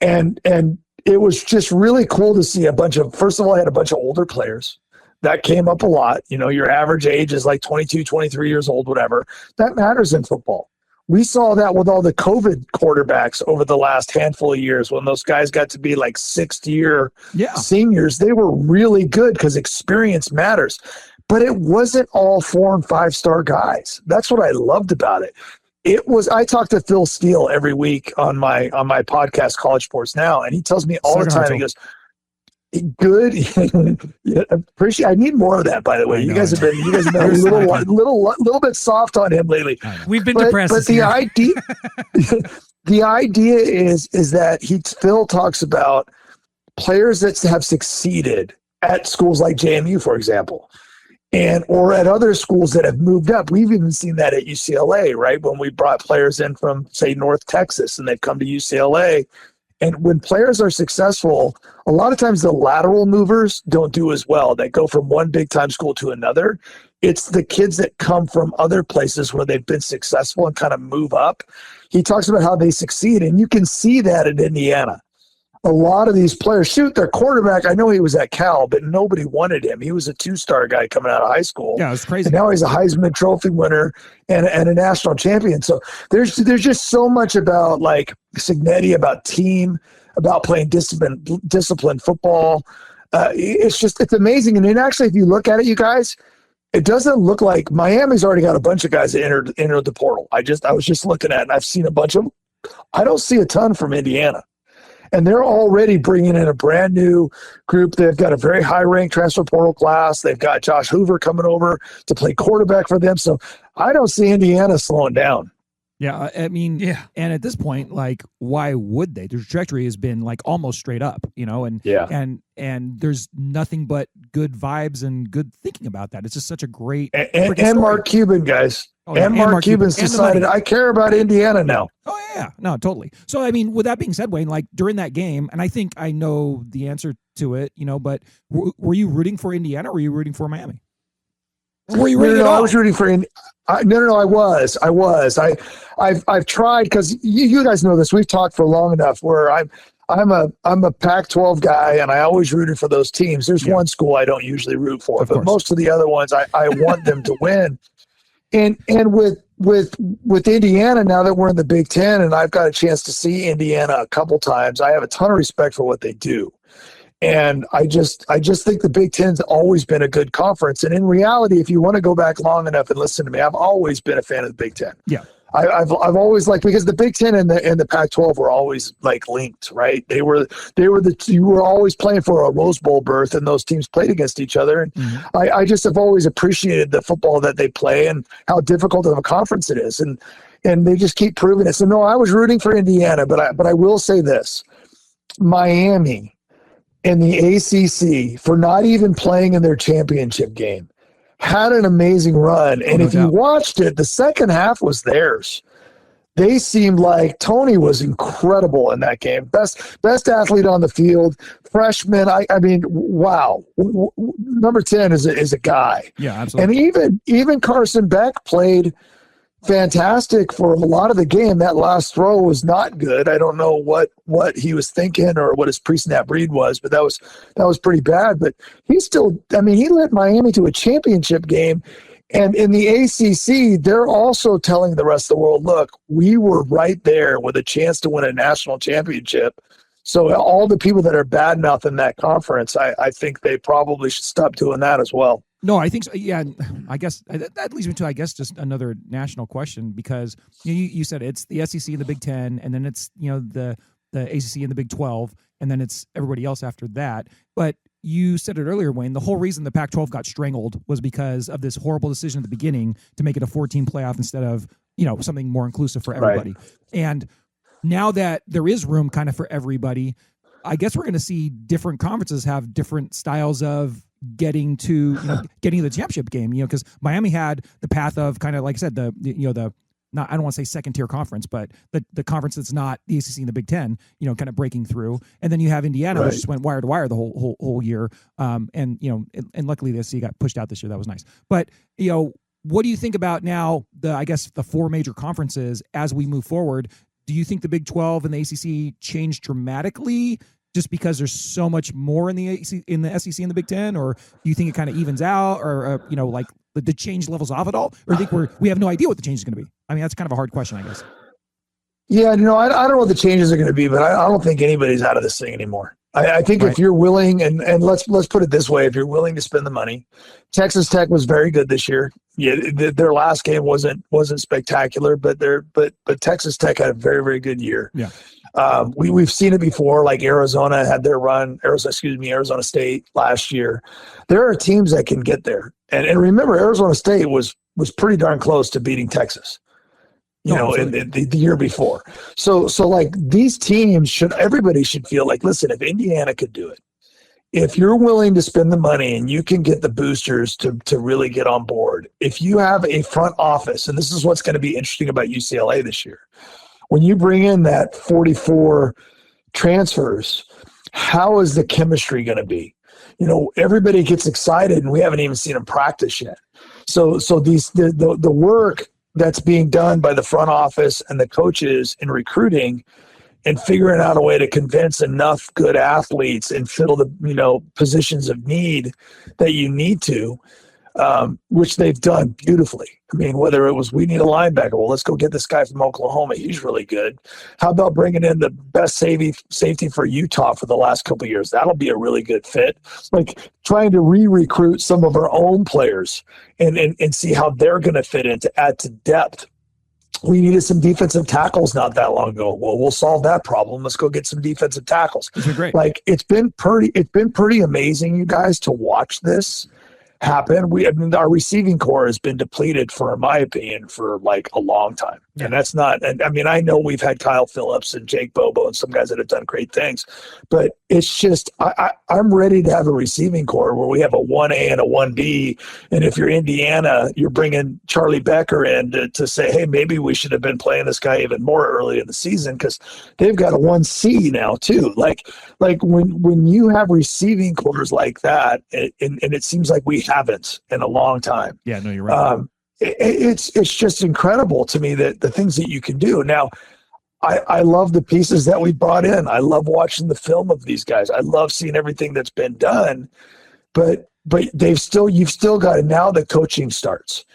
And it was just really cool to see first of all, I had a bunch of older players. That came up a lot. Your average age is like 22, 23 years old, whatever. That matters in football. We saw that with all the COVID quarterbacks over the last handful of years when those guys got to be like sixth-year seniors. They were really good because experience matters. But it wasn't all 4- and 5-star guys. That's what I loved about it. I talk to Phil Steele every week on my podcast, College Sports Now, and he tells me all the time, he goes, good. Yeah, appreciate. I need more of that, by the way. You guys have been a little bit soft on him lately. We've been depressed. But the idea, the idea is that Phil talks about players that have succeeded at schools like JMU, for example, or at other schools that have moved up. We've even seen that at UCLA, right? When we brought players in from, say, North Texas, and they've come to UCLA. And when players are successful, a lot of times the lateral movers don't do as well. They go from one big-time school to another. It's the kids that come from other places where they've been successful and kind of move up. He talks about how they succeed, and you can see that in Indiana. A lot of these players, their quarterback, I know he was at Cal, but nobody wanted him. He was a 2-star guy coming out of high school. Yeah, it's crazy. And now he's a Heisman Trophy winner and a national champion. So there's just so much about like Cignetti, about team, about playing disciplined football. It's amazing. And then actually, if you look at it, you guys, it doesn't look like Miami's already got a bunch of guys that entered the portal. I was just looking at it, and I've seen a bunch of them. I don't see a ton from Indiana. And they're already bringing in a brand new group. They've got a very high-ranked transfer portal class. They've got Josh Hoover coming over to play quarterback for them. So I don't see Indiana slowing down. Yeah, I mean, Yeah. And at this point, like, why would they? Their trajectory has been like almost straight up, and and there's nothing but good vibes and good thinking about that. It's just such a great and Mark Cuban, guys. Oh, yeah, and Mark Cuban's and decided I care about Indiana now. Oh yeah, no, totally. So I mean, with that being said, Wayne, like during that game, and I think I know the answer to it, but were you rooting for Indiana or were you rooting for Miami? Or were you rooting at all? I was rooting for No, I was. I've tried, because you guys know this. We've talked for long enough where I'm a Pac-12 guy, and I always rooted for those teams. There's one school I don't usually root for, but most of the other ones I want them to win. And with Indiana, now that we're in the Big Ten, and I've got a chance to see Indiana a couple times, I have a ton of respect for what they do. And I just think the Big Ten's always been a good conference. And in reality, if you want to go back long enough and listen to me, I've always been a fan of the Big Ten. Yeah. I've always liked, because the Big Ten and the Pac-12 were always like linked, right? You were always playing for a Rose Bowl berth, and those teams played against each other. And I just have always appreciated the football that they play and how difficult of a conference it is. And they just keep proving it. So no, I was rooting for Indiana, but I will say this: Miami in the ACC, for not even playing in their championship game, had an amazing run. And if you watched it, the second half was theirs. They seemed like Tony was incredible in that game. Best athlete on the field. Freshman, I mean, wow. Number 10 is a guy. Yeah, absolutely. And even Carson Beck played fantastic for a lot of the game. That last throw was not good. I don't know what he was thinking or what his pre-snap read was, but that was pretty bad. But he led Miami to a championship game. And in the ACC, they're also telling the rest of the world, look, we were right there with a chance to win a national championship. So all the people that are bad-mouthing that conference, I think they probably should stop doing that as well. No, I think so. Yeah, I guess that leads me to, just another national question, because you said it's the SEC and the Big Ten, and then it's the ACC and the Big 12, and then it's everybody else after that. But you said it earlier, Wayne. The whole reason the Pac-12 got strangled was because of this horrible decision at the beginning to make it a 14 playoff instead of something more inclusive for everybody. Right. And now that there is room kind of for everybody, I guess we're going to see different conferences have different styles of getting to the championship game, because Miami had the path of kind of, like I said, I don't want to say second tier conference, but the conference that's not the ACC and the Big Ten, kind of breaking through. And then you have Indiana, which just went wire to wire the whole year. And luckily the SEC got pushed out this year. That was nice. But, what do you think about now the four major conferences as we move forward? Do you think the Big 12 and the ACC change dramatically just because there's so much more in the SEC and the Big Ten, or do you think it kind of evens out, or like the change levels off at all, or do you think we have no idea what the change is going to be? I mean, that's kind of a hard question, I guess. Yeah, I don't know what the changes are going to be, but I don't think anybody's out of this thing anymore. I think if you're willing, and let's put it this way, if you're willing to spend the money, Texas Tech was very good this year. Yeah, their last game wasn't spectacular, but Texas Tech had a very, very good year. Yeah. We've seen it before, like Arizona had their run, Arizona State last year. There are teams that can get there. And remember, Arizona State was pretty darn close to beating Texas, in the year before. So like these teams everybody should feel like, listen, if Indiana could do it, if you're willing to spend the money and you can get the boosters to really get on board, if you have a front office, and this is what's going to be interesting about UCLA this year, when you bring in that 44 transfers, how is the chemistry going to be? Everybody gets excited, and we haven't even seen them practice yet. So the work that's being done by the front office and the coaches in recruiting and figuring out a way to convince enough good athletes and fill the positions of need that you need to, which they've done beautifully. I mean, whether it was we need a linebacker, well, let's go get this guy from Oklahoma. He's really good. How about bringing in the best safety for Utah for the last couple of years? That'll be a really good fit. Like trying to re-recruit some of our own players and see how they're going to fit in to add to depth. We needed some defensive tackles not that long ago. Well, we'll solve that problem. Let's go get some defensive tackles. It's been great. Like it's been pretty amazing, you guys, to watch this happen. Our receiving core has been depleted for, in my opinion, for like a long time. Yeah. And that's not, and I mean, I know we've had Kyle Phillips and Jake Bobo and some guys that have done great things, but it's just, I'm ready to have a receiving core where we have a 1A and a 1B. And if you're Indiana, you're bringing Charlie Becker in to say, hey, maybe we should have been playing this guy even more early in the season, because they've got a 1C now too. Like when you have receiving cores like that, and it seems like we haven't in a long time. Yeah, no, you're right. It's just incredible to me that the things that you can do. Now, I love the pieces that we brought in. I love watching the film of these guys. I love seeing everything that's been done, but you've still got it. Now the coaching starts.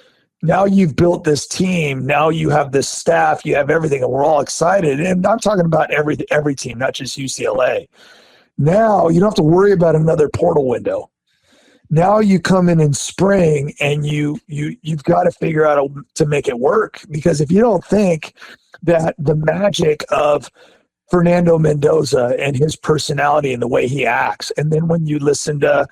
Now you've built this team. Now you have this staff. You have everything, and we're all excited. And I'm talking about every team, not just UCLA. Now you don't have to worry about another portal window. Now you come in spring, and you've got to figure out to make it work, because if you don't think that the magic of Fernando Mendoza and his personality and the way he acts, and then when you listen to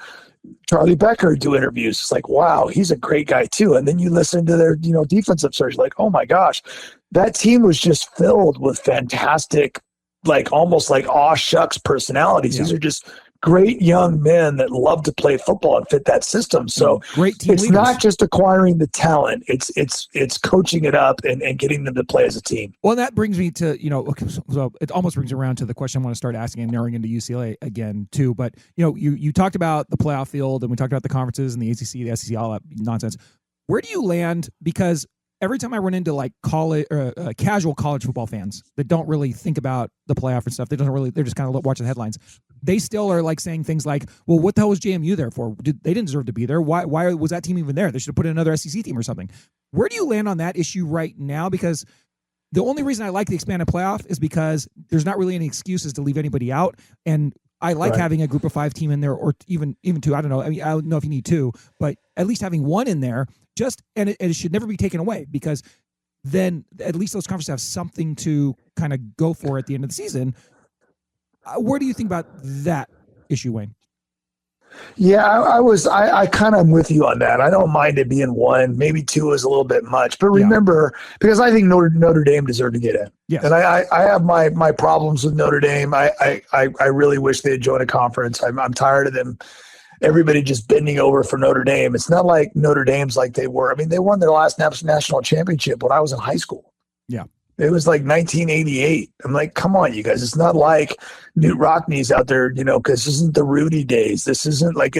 Charlie Becker do interviews, it's like, wow, he's a great guy too. And then you listen to their defensive search, like, oh my gosh, that team was just filled with fantastic, like almost like aw shucks personalities. Yeah. These are just great young men that love to play football and fit that system. So great team it's leaders. not just acquiring the talent, it's coaching it up and getting them to play as a team. Well, that brings me to, so it almost brings around to the question I want to start asking and narrowing into UCLA again too. But, you talked about the playoff field, and we talked about the conferences and the ACC, the SEC, all that nonsense. Where do you land? Because every time I run into like college casual college football fans that don't really think about the playoff and stuff, they're just kind of watching the headlines. They still are like saying things like, well, what the hell was JMU there for? They didn't deserve to be there. Why was that team even there? They should have put in another SEC team or something. Where do you land on that issue right now? Because the only reason I like the expanded playoff is because there's not really any excuses to leave anybody out. And I like having a group of 5 team in there, or even 2. I don't know. I mean, I don't know if you need 2, but at least having 1 in there, and it should never be taken away, because then at least those conferences have something to kind of go for at the end of the season. Where do you think about that issue, Wayne? Yeah, I kind of am with you on that. I don't mind it being 1, maybe 2 is a little bit much, but remember, because I think Notre Dame deserved to get in. Yes. And I have my problems with Notre Dame. I really wish they had joined a conference. I'm tired of them. Everybody just bending over for Notre Dame. It's not like Notre Dame's like they were. I mean, they won their last national championship when I was in high school. Yeah. It was like 1988. I'm like, come on, you guys. It's not like Newt Rockney's out there, because this isn't the Rudy days. This isn't like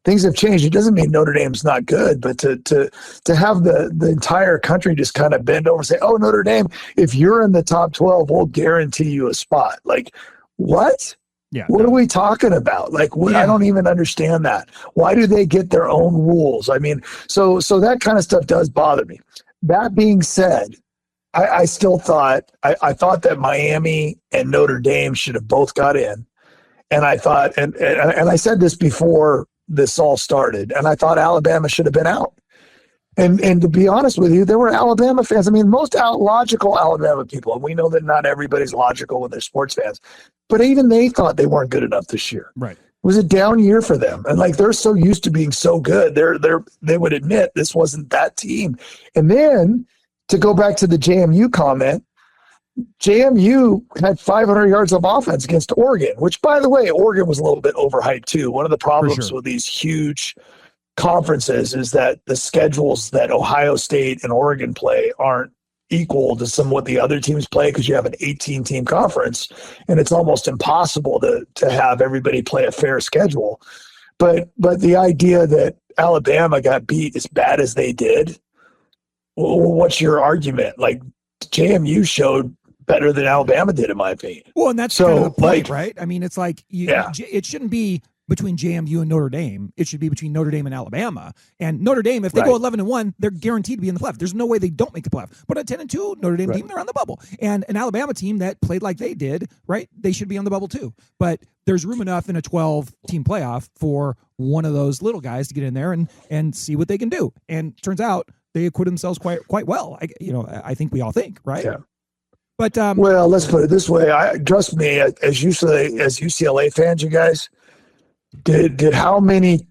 things have changed. It doesn't mean Notre Dame's not good, but to have the entire country just kind of bend over and say, oh, Notre Dame, if you're in the top 12, we'll guarantee you a spot. Like, what? Yeah. What are we talking about? Like, I don't even understand that. Why do they get their own rules? I mean, so that kind of stuff does bother me. That being said, I still thought I thought that Miami and Notre Dame should have both got in, and I thought and I said this before this all started, and I thought Alabama should have been out. And to be honest with you, there were Alabama fans. I mean, most logical Alabama people, and we know that not everybody's logical when they're sports fans, but even they thought they weren't good enough this year. Right. It was a down year for them, and like they're so used to being so good, they would admit this wasn't that team, and then. To go back to the JMU comment, JMU had 500 yards of offense against Oregon, which, by the way, Oregon was a little bit overhyped too. One of the problems with these huge conferences is that the schedules that Ohio State and Oregon play aren't equal to some of what the other teams play, because you have an 18-team conference, and it's almost impossible to have everybody play a fair schedule. But the idea that Alabama got beat as bad as they did, what's your argument? Like, JMU showed better than Alabama did, in my opinion. Well, and that's kind of the point, right? I mean, it's like it shouldn't be between JMU and Notre Dame. It should be between Notre Dame and Alabama. And Notre Dame, if they go 11-1, they're guaranteed to be in the playoff. There's no way they don't make the playoff. But a 10-2 Notre Dame team, they're on the bubble. And an Alabama team that played like they did, right? They should be on the bubble too. But there's room enough in a 12-team playoff for one of those little guys to get in there and see what they can do. And turns out they acquit themselves quite well. I think we all think, right? Yeah. But well, let's put it this way. Trust me, as UCLA fans, you guys, did how many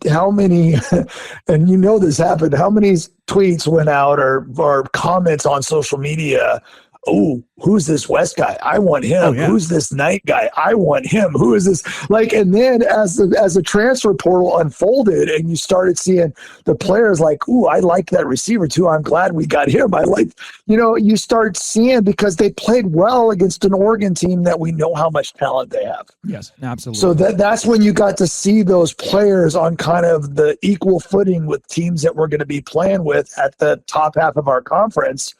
and you know this happened, how many tweets went out or comments on social media? Oh, who's this West guy? I want him. Oh, yeah. Who's this Knight guy? I want him. Who is this? Like, and then as the transfer portal unfolded and you started seeing the players like, ooh, I like that receiver too. I'm glad we got him. I like, you start seeing, because they played well against an Oregon team that we know how much talent they have. Yes, absolutely. So that's when you got to see those players on kind of the equal footing with teams that we're going to be playing with at the top half of our conference.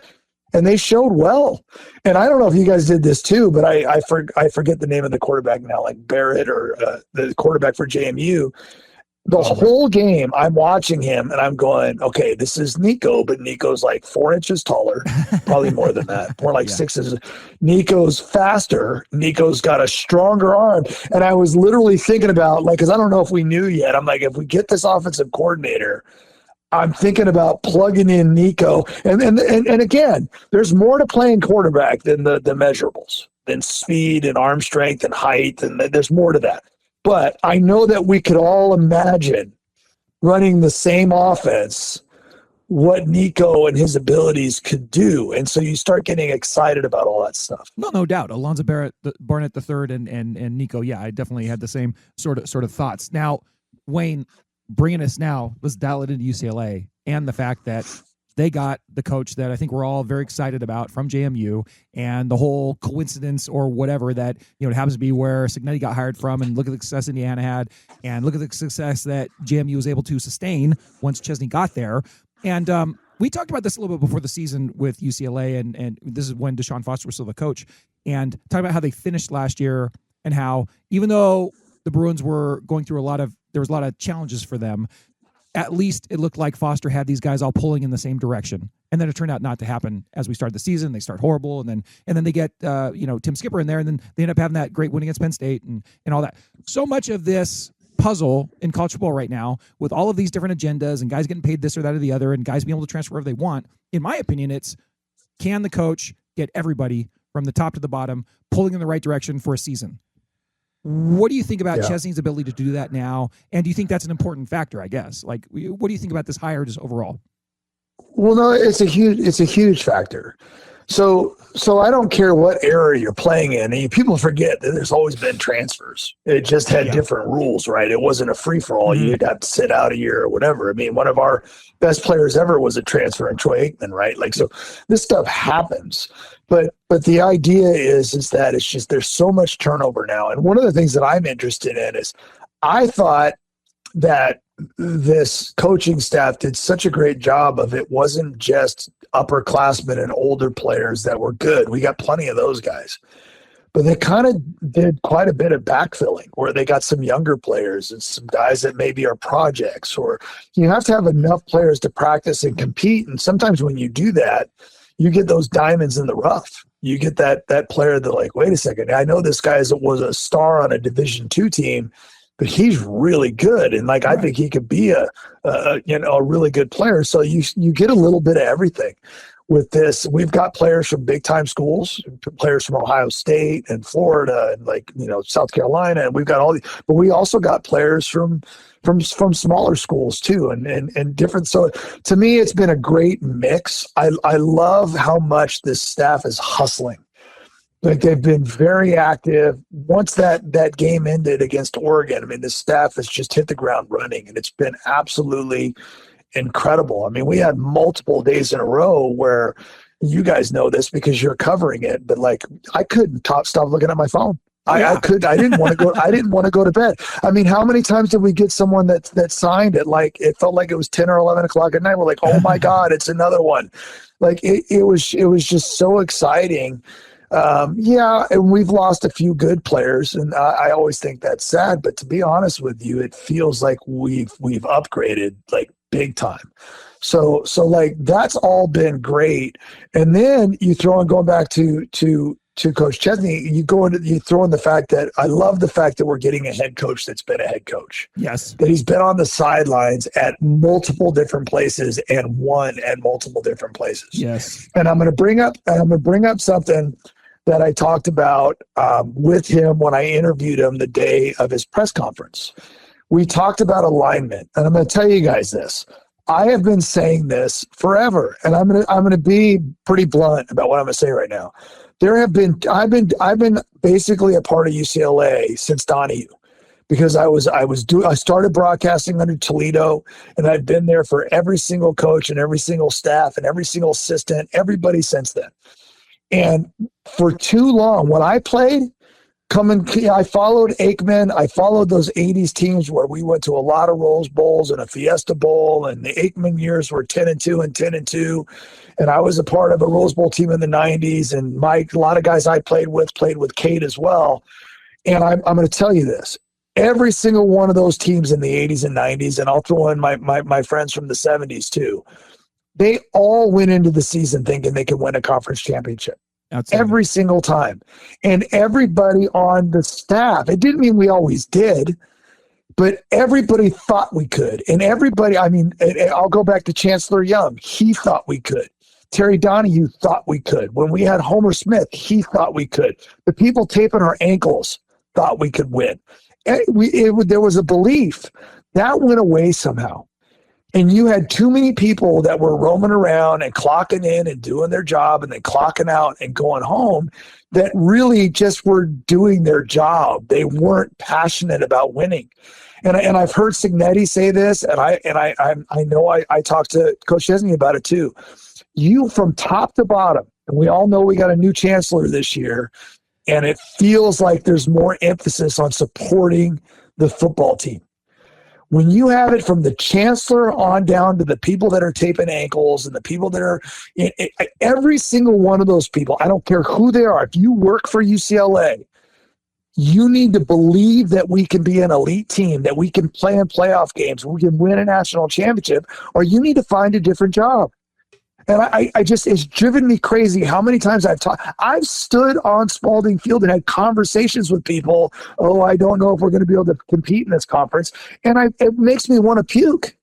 And they showed well. And I don't know if you guys did this too, but I forget the name of the quarterback now, like Barrett or the quarterback for JMU. The whole game, I'm watching him and I'm going, okay, this is Nico, but Nico's like 4 inches taller, probably more than that, more like 6 inches. Nico's faster. Nico's got a stronger arm. And I was literally thinking about, like, because I don't know if we knew yet. I'm like, if we get this offensive coordinator, I'm thinking about plugging in Nico. And again, there's more to playing quarterback than the measurables, than speed and arm strength and height. And there's more to that. But I know that we could all imagine running the same offense, what Nico and his abilities could do. And so you start getting excited about all that stuff. No doubt. Alonzo Barnett III and Nico. Yeah, I definitely had the same sort of thoughts. Now, Wayne, bringing us now, let's dial it into UCLA and the fact that they got the coach that I think we're all very excited about from JMU, and the whole coincidence or whatever that, it happens to be where Cignetti got hired from, and look at the success Indiana had, and look at the success that JMU was able to sustain once Chesney got there. And we talked about this a little bit before the season with UCLA, and this is when Deshaun Foster was still the coach, and talking about how they finished last year and how even though the Bruins were going through there was a lot of challenges for them, at least it looked like Foster had these guys all pulling in the same direction. And then it turned out not to happen as we started the season. They start horrible. And then they get, Tim Skipper in there, and then they end up having that great win against Penn State and all that. So much of this puzzle in college football right now, with all of these different agendas and guys getting paid this or that or the other, and guys being able to transfer wherever they want. In my opinion, it's, can the coach get everybody from the top to the bottom pulling in the right direction for a season? What do you think about Chesney's ability to do that now? And do you think that's an important factor, I guess? Like, what do you think about this hire just overall? Well, no, it's a huge factor. So I don't care what era you're playing in. And people forget that there's always been transfers. It just had different rules, right? It wasn't a free-for-all. Mm-hmm. You'd have to sit out a year or whatever. I mean, one of our best players ever was a transfer in Troy Aikman, right? Like, so this stuff happens. But the idea is that it's just, there's so much turnover now. And one of the things that I'm interested in is, I thought that this coaching staff did such a great job of, it wasn't just upperclassmen and older players that were good. We got plenty of those guys. But they kind of did quite a bit of backfilling, where they got some younger players and some guys that maybe are projects, or you have to have enough players to practice and compete. And sometimes when you do that, you get those diamonds in the rough. You get that player that, like, wait a second, I know this guy was a star on a Division II team, but he's really good, and like, I think he could be a really good player. So you get a little bit of everything with this. We've got players from big time schools, players from Ohio State and Florida and South Carolina, and we've got all these, but we also got players from smaller schools too, and different. So to me, it's been a great mix. I love how much this staff is hustling. Like, they've been very active. Once that game ended against Oregon, I mean, the staff has just hit the ground running, and it's been absolutely incredible. I mean, we had multiple days in a row where, you guys know this because you're covering it, but like, I couldn't stop looking at my phone. I didn't want to go. I didn't want to go to bed. I mean, how many times did we get someone that signed it? Like, it felt like it was 10 or 11 o'clock at night. We're like, oh my God, it's another one. Like, it was just so exciting. And we've lost a few good players, and I always think that's sad. But to be honest with you, it feels like we've upgraded like big time. So like, that's all been great. And then you throw in, going back to to Coach Chesney, you throw in the fact that I love the fact that we're getting a head coach that's been a head coach. Yes. That he's been on the sidelines at multiple different places and won at multiple different places. Yes. And I'm going to bring up something that I talked about with him when I interviewed him the day of his press conference. We talked about alignment, and I'm going to tell you guys this. I have been saying this forever, and I'm going to be pretty blunt about what I'm going to say right now. I've been basically a part of UCLA since Donahue, because I started broadcasting under Toledo, and I've been there for every single coach and every single staff and every single assistant, everybody since then. And for too long, when I played, I followed Aikman. I followed those 80s teams where we went to a lot of Rose Bowls and a Fiesta Bowl, and the Aikman years were 10-2 and 10-2. And I was a part of a Rose Bowl team in the 90s, and a lot of guys I played with Kate as well. And I'm going to tell you this. Every single one of those teams in the 80s and 90s, and I'll throw in my friends from the 70s too, they all went into the season thinking they could win a conference championship. Every single time. And everybody on the staff, it didn't mean we always did, but everybody thought we could. And everybody, I'll go back to Chancellor Young. He thought we could. Terry Donahue thought we could. When we had Homer Smith, he thought we could. The people taping our ankles thought we could win. There was a belief. That went away somehow. And you had too many people that were roaming around and clocking in and doing their job and then clocking out and going home that really just were doing their job. They weren't passionate about winning. And I've heard Signetti say this, and I know I talked to Coach Chesney about it too. You from top to bottom, and we all know we got a new chancellor this year, and it feels like there's more emphasis on supporting the football team. When you have it from the chancellor on down to the people that are taping ankles and the people that are every single one of those people, I don't care who they are. If you work for UCLA, you need to believe that we can be an elite team, that we can play in playoff games, we can win a national championship, or you need to find a different job. And it's driven me crazy how many times I've stood on Spalding Field and had conversations with people. Oh, I don't know if we're going to be able to compete in this conference. And it makes me want to puke.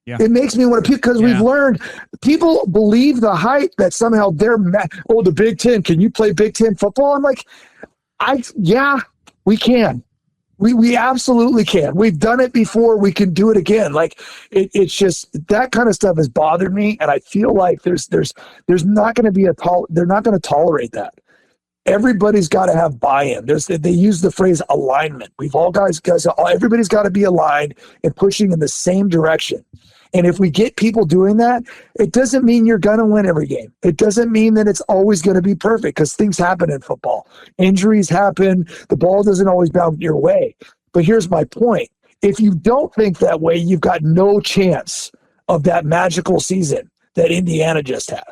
Yeah. It makes me want to puke because we've learned people believe the hype that somehow they're the Big Ten. Can you play Big Ten football? I'm like, we can. We absolutely can. We've done it before. We can do it again. Like it's just that kind of stuff has bothered me, and I feel like there's not going to be they're not going to tolerate that. Everybody's got to have buy-in. They use the phrase alignment. Everybody's got to be aligned and pushing in the same direction. And if we get people doing that, it doesn't mean you're going to win every game. It doesn't mean that it's always going to be perfect because things happen in football. Injuries happen. The ball doesn't always bounce your way. But here's my point. If you don't think that way, you've got no chance of that magical season that Indiana just had.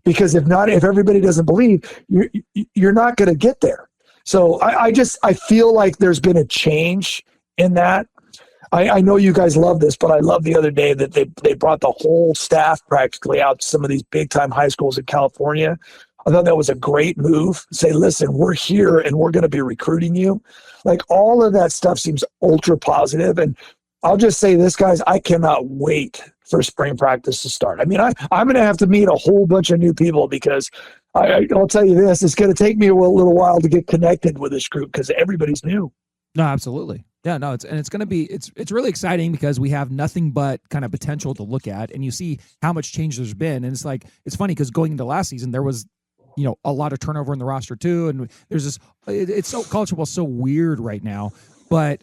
Because if everybody doesn't believe, you're not going to get there. So I feel like there's been a change in that. I know you guys love this, but I love the other day that they brought the whole staff practically out to some of these big-time high schools in California. I thought that was a great move. Say, listen, we're here and we're going to be recruiting you. Like all of that stuff seems ultra positive. And I'll just say this, guys, I cannot wait for spring practice to start. I mean, I'm going to have to meet a whole bunch of new people because I'll tell you this, it's going to take me a little while to get connected with this group because everybody's new. No, absolutely. Yeah, no, it's going to be, it's really exciting because we have nothing but kind of potential to look at, and you see how much change there's been. And it's like, it's funny because going into last season, there was, a lot of turnover in the roster too. And there's this, it's so college football, so weird right now, but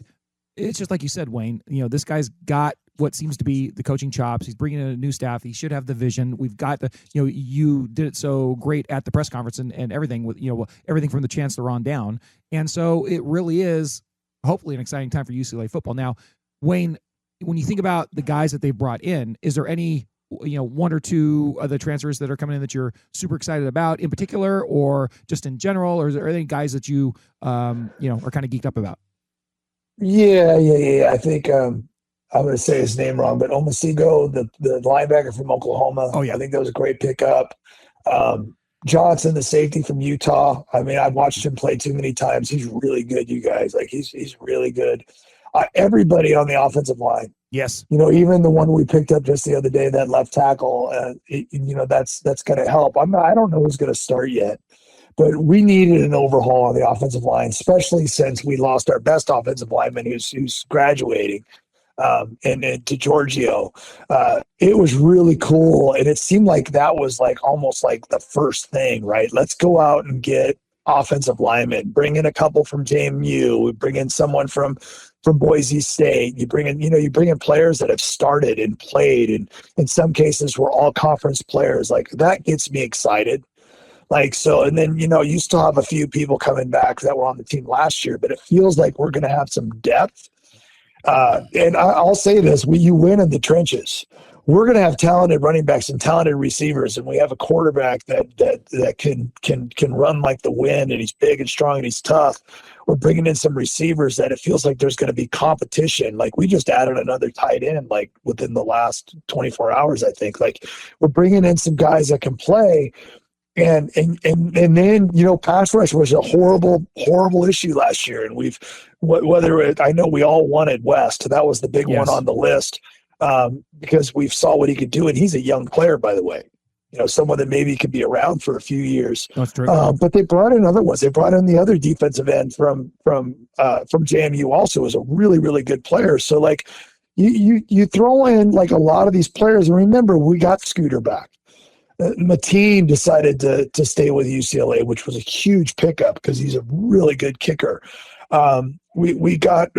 it's just like you said, Wayne, this guy's got what seems to be the coaching chops. He's bringing in a new staff. He should have the vision. We've got you did it so great at the press conference and everything with, everything from the chancellor on down. And so it really is hopefully an exciting time for UCLA football. Now, Wayne, when you think about the guys that they brought in, is there any, one or two of the transfers that are coming in that you're super excited about in particular, or just in general, or is there any guys that you, are kind of geeked up about? Yeah. I think I'm going to say his name wrong, but Omasigo, the linebacker from Oklahoma. Oh yeah, I think that was a great pickup. Johnson, the safety from Utah. I mean, I've watched him play too many times. He's really good, you guys. Like he's really good. Everybody on the offensive line. Yes. Even the one we picked up just the other day, that left tackle. That's going to help. I don't know who's going to start yet, but we needed an overhaul on the offensive line, especially since we lost our best offensive lineman who's graduating. And to Giorgio, it was really cool. And it seemed like that was like almost like the first thing, right? Let's go out and get offensive linemen, bring in a couple from JMU, we bring in someone from Boise State. You bring in players that have started and played, and in some cases were all conference players. Like that gets me excited. Like, so, and then, you still have a few people coming back that were on the team last year, but it feels like we're going to have some depth. And I'll say this, you win in the trenches. We're going to have talented running backs and talented receivers, and we have a quarterback that can run like the wind, and he's big and strong and he's tough. We're bringing in some receivers that it feels like there's going to be competition. Like we just added another tight end like within the last 24 hours, I think. Like we're bringing in some guys that can play. And then, pass rush was a horrible issue last year. And I know we all wanted West. That was the big one on the list because we saw what he could do. And he's a young player, by the way, someone that maybe could be around for a few years. That's true. But they brought in other ones. They brought in the other defensive end from JMU also as a really, really good player. So like you throw in like a lot of these players. And remember, we got Scooter back. Mateen decided to stay with UCLA, which was a huge pickup because he's a really good kicker. We got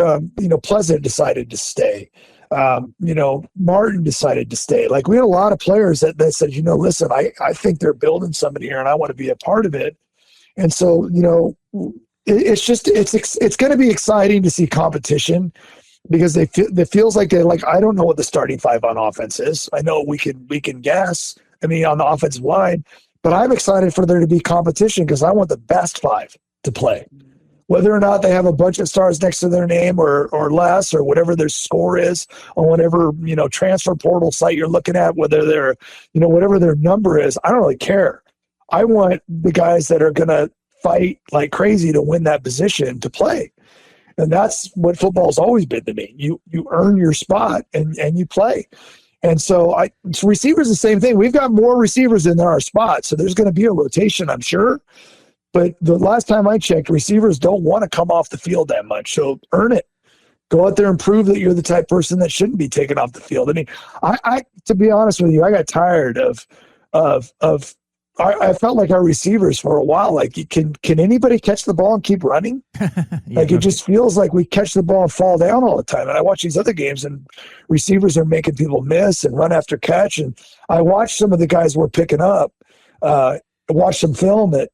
Pleasant decided to stay. Martin decided to stay. Like we had a lot of players that said, listen, I think they're building somebody here, and I want to be a part of it. And so it's going to be exciting to see competition. Because it feels like I don't know what the starting five on offense is. I know we can guess. I mean, on the offensive line, but I'm excited for there to be competition because I want the best five to play. Whether or not they have a bunch of stars next to their name or less or whatever their score is on whatever, transfer portal site you're looking at, whether they're, whatever their number is, I don't really care. I want the guys that are going to fight like crazy to win that position to play. And that's what football's always been to me. You earn your spot and you play. And so receivers the same thing. We've got more receivers than there are spots, so there's going to be a rotation, I'm sure. But the last time I checked, receivers don't want to come off the field that much. So earn it. Go out there and prove that you're the type of person that shouldn't be taken off the field. I mean, I to be honest with you, I got tired of I felt like our receivers for a while, like can anybody catch the ball and keep running? It just feels like we catch the ball and fall down all the time. And I watch these other games and receivers are making people miss and run after catch. And I watched some of the guys we're picking up, watch some film that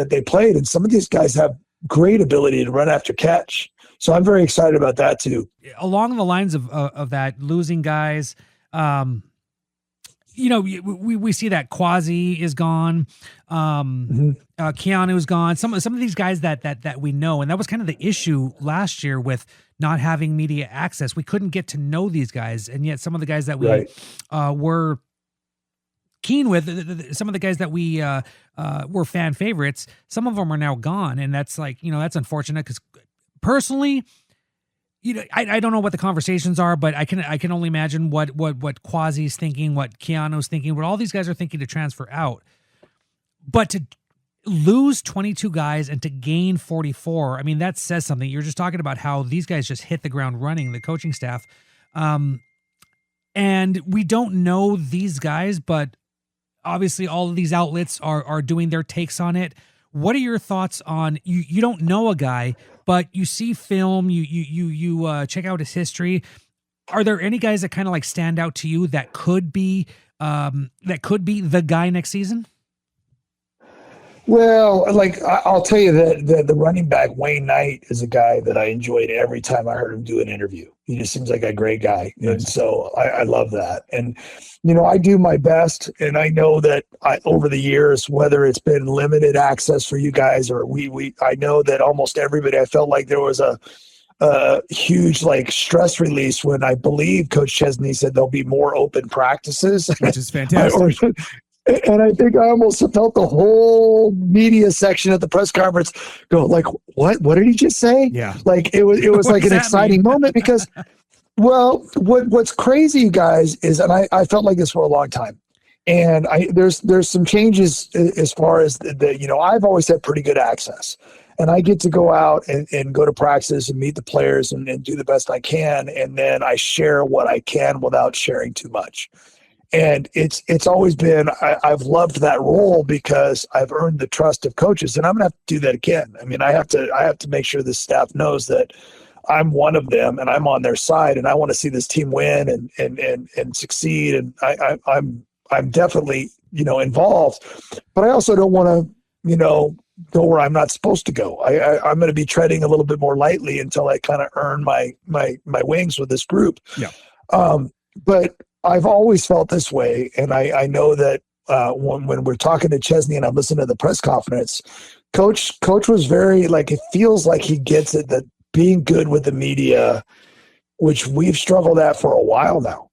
they played. And some of these guys have great ability to run after catch. So I'm very excited about that too. Along the lines of that, losing guys, we see that Quasi is gone. Keanu's gone. Some of these guys that we know, and that was kind of the issue last year with not having media access. We couldn't get to know these guys, and yet some of the guys that we were keen with, some of the guys that we were fan favorites, some of them are now gone, and that's that's unfortunate because personally, I don't know what the conversations are, but I can only imagine what Quasi's thinking, what Keanu's thinking, what all these guys are thinking to transfer out. But to lose 22 guys and to gain 44, I mean, that says something. You're just talking about how these guys just hit the ground running, the coaching staff. And we don't know these guys, but obviously all of these outlets are doing their takes on it. What are your thoughts on, you don't know a guy, but you see film, you check out his history. Are there any guys that kind of like stand out to you that could be the guy next season? Well, I'll tell you that the running back Wayne Knight is a guy that I enjoyed every time I heard him do an interview. He just seems like a great guy, and so I love that. And I do my best, and I know that over the years, whether it's been limited access for you guys or I know that almost everybody. I felt like there was a huge stress release when I believe Coach Chesney said there'll be more open practices, which is fantastic. And I think I almost felt the whole media section at the press conference go like, what did he just say? Yeah. Like it was like an exciting moment because, well, what's crazy, you guys, is, and I felt like this for a long time. And there's some changes as far as I've always had pretty good access, and I get to go out and go to practice and meet the players and do the best I can. And then I share what I can without sharing too much. And it's always been, I've loved that role because I've earned the trust of coaches, and I'm gonna have to do that again. I mean, I have to make sure the staff knows that I'm one of them and I'm on their side, and I want to see this team win and succeed. And I'm definitely, involved, but I also don't want to, go where I'm not supposed to go. I'm going to be treading a little bit more lightly until I kind of earn my wings with this group. Yeah. But I've always felt this way. And I know that when we're talking to Chesney and I'm listening to the press conference, coach was very, like, it feels like he gets it, that being good with the media, which we've struggled at for a while now.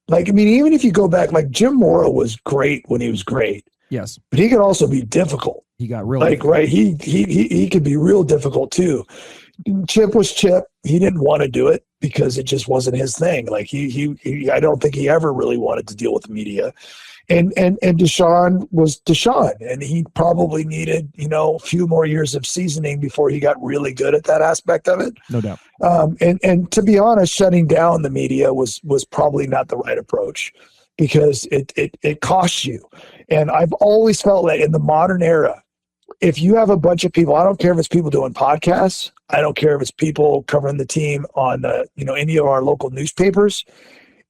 Like, I mean, even if you go back, like Jim Mora was great when he was great. Yes. But he could also be difficult. He got real. Like, right. He could be real difficult too. Chip was Chip. He didn't want to do it because it just wasn't his thing. Like he I don't think he ever really wanted to deal with the media. And Deshaun was Deshaun, and he probably needed, a few more years of seasoning before he got really good at that aspect of it. No doubt. And to be honest, shutting down the media was probably not the right approach, because it costs you. And I've always felt that in the modern era, if you have a bunch of people, I don't care if it's people doing podcasts, I don't care if it's people covering the team on any of our local newspapers.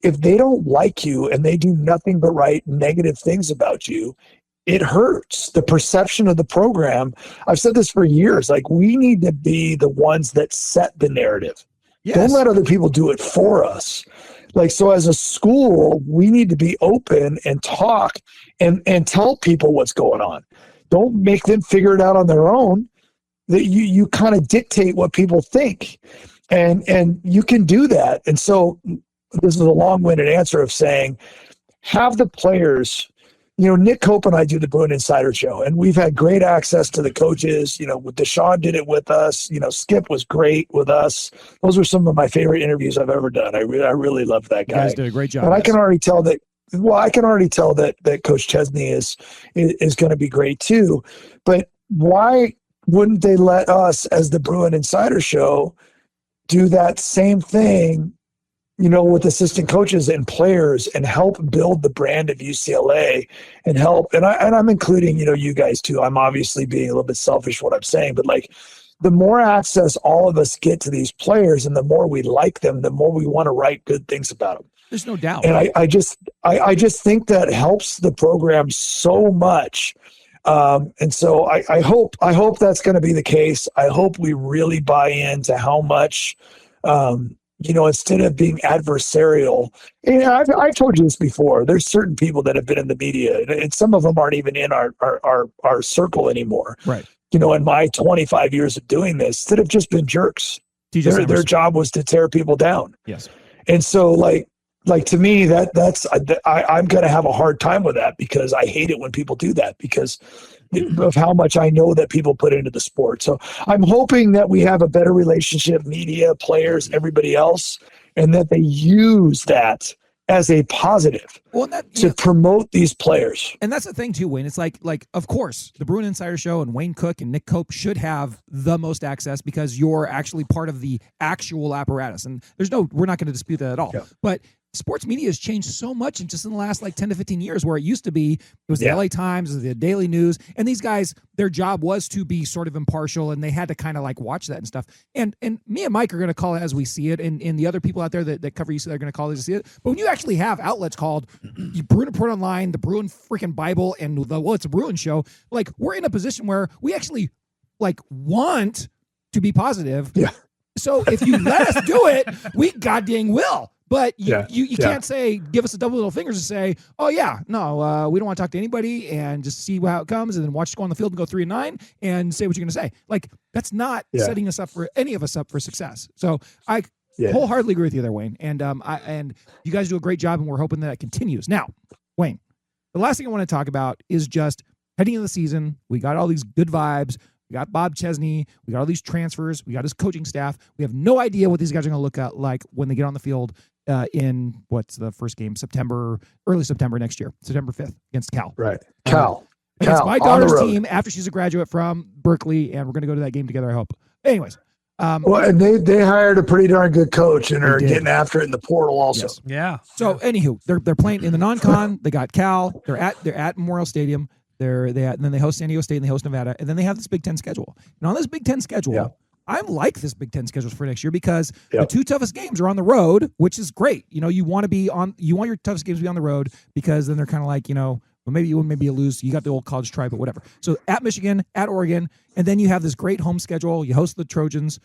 If they don't like you and they do nothing but write negative things about you, it hurts the perception of the program. I've said this for years. Like, we need to be the ones that set the narrative. Yes. Don't let other people do it for us. Like, so as a school, we need to be open and talk and tell people what's going on. Don't make them figure it out on their own. That you kind of dictate what people think, and you can do that. And so this is a long-winded answer of saying, have the players, Nick Cope and I do the Bruin Insider Show, and we've had great access to the coaches. Deshaun did it with us. Skip was great with us. Those were some of my favorite interviews I've ever done. I really love that guy. You guys did a great job. And I can already tell that. Well, I can already tell that Coach Chesney is going to be great too. But why wouldn't they let us, as the Bruin Insider Show, do that same thing, with assistant coaches and players, and help build the brand of UCLA and help? And I'm including, you guys too. I'm obviously being a little bit selfish what I'm saying, but like, the more access all of us get to these players and the more we like them, the more we want to write good things about them. There's no doubt. And I just think that helps the program so much. And so I hope that's going to be the case. I hope we really buy into how much, instead of being adversarial. And I've told you this before. There's certain people that have been in the media, and some of them aren't even in our circle anymore. Right. In my 25 years of doing this, instead of just been jerks. Their job was to tear people down. Yes. And so like to me, I'm going to have a hard time with that, because I hate it when people do that, because of how much I know that people put into the sport. So I'm hoping that we have a better relationship, media, players, everybody else, and that they use that as a positive to promote these players. And that's the thing too, Wayne. It's like, of course, the Bruin Insider Show and Wayne Cook and Nick Cope should have the most access, because you're actually part of the actual apparatus. And we're not going to dispute that at all. Yeah. But sports media has changed so much in the last 10 to 15 years, where it used to be, it was the LA Times, it was the Daily News, and these guys, their job was to be sort of impartial, and they had to kind of watch that and stuff. And me and Mike are going to call it as we see it, and the other people out there that cover UC are going to call it as we see it. But when you actually have outlets called Bruin Report Online, the Bruin freaking Bible, and it's a Bruin Show, we're in a position where we actually want to be positive. Yeah. So if you let us do it, we goddamn will. But you can't say, give us a double little fingers and say, oh yeah, no, we don't want to talk to anybody, and just see how it comes, and then watch us go on the field and go 3-9 and say what you're going to say. That's not setting us up for any of us up for success. So I wholeheartedly agree with you there, Wayne. And you guys do a great job, and we're hoping that it continues. Now, Wayne, the last thing I want to talk about is just heading into the season. We got all these good vibes. We got Bob Chesney. We got all these transfers. We got his coaching staff. We have no idea what these guys are going to look like when they get on the field in what's the first game? Early September next year, September 5th against Cal. Right. Cal. It's my daughter's team after she's a graduate from Berkeley, and we're going to go to that game together, I hope. Anyways. Well, and they hired a pretty darn good coach and are getting after it in the portal also. Yes. Yeah. So anywho, they're playing in the non-con. They got Cal. They're at Memorial Stadium. And then they host San Diego State and they host Nevada, and then they have this Big Ten schedule. And on this Big Ten schedule, I like this Big Ten schedule for next year because the two toughest games are on the road, which is great. You want your toughest games to be on the road because then they're kind of like, well, maybe you win, maybe you lose. You got the old college tribe, but whatever. So at Michigan, at Oregon, and then you have this great home schedule. You host the Trojans.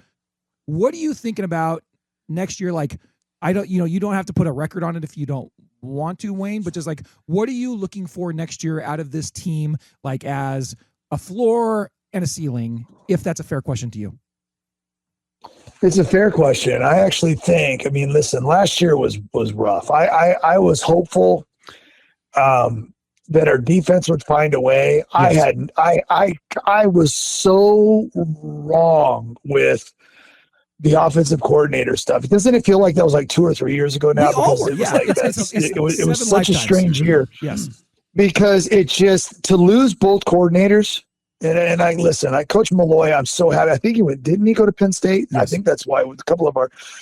What are you thinking about next year? Like, you don't have to put a record on it if you don't want to, Wayne, but just like, what are you looking for next year out of this team, like as a floor and a ceiling, if that's a fair question to you? It's a fair question. I actually think, listen, last year was rough. I was hopeful that our defense would find a way. Yes. I was so wrong with the offensive coordinator stuff. Doesn't it feel like that was like 2 or 3 years ago now? It was such a strange year. Yes. Because it just, to lose both coordinators, and I Coach Malloy, I'm so happy. I think didn't he go to Penn State? Yes. I think that's why with a couple of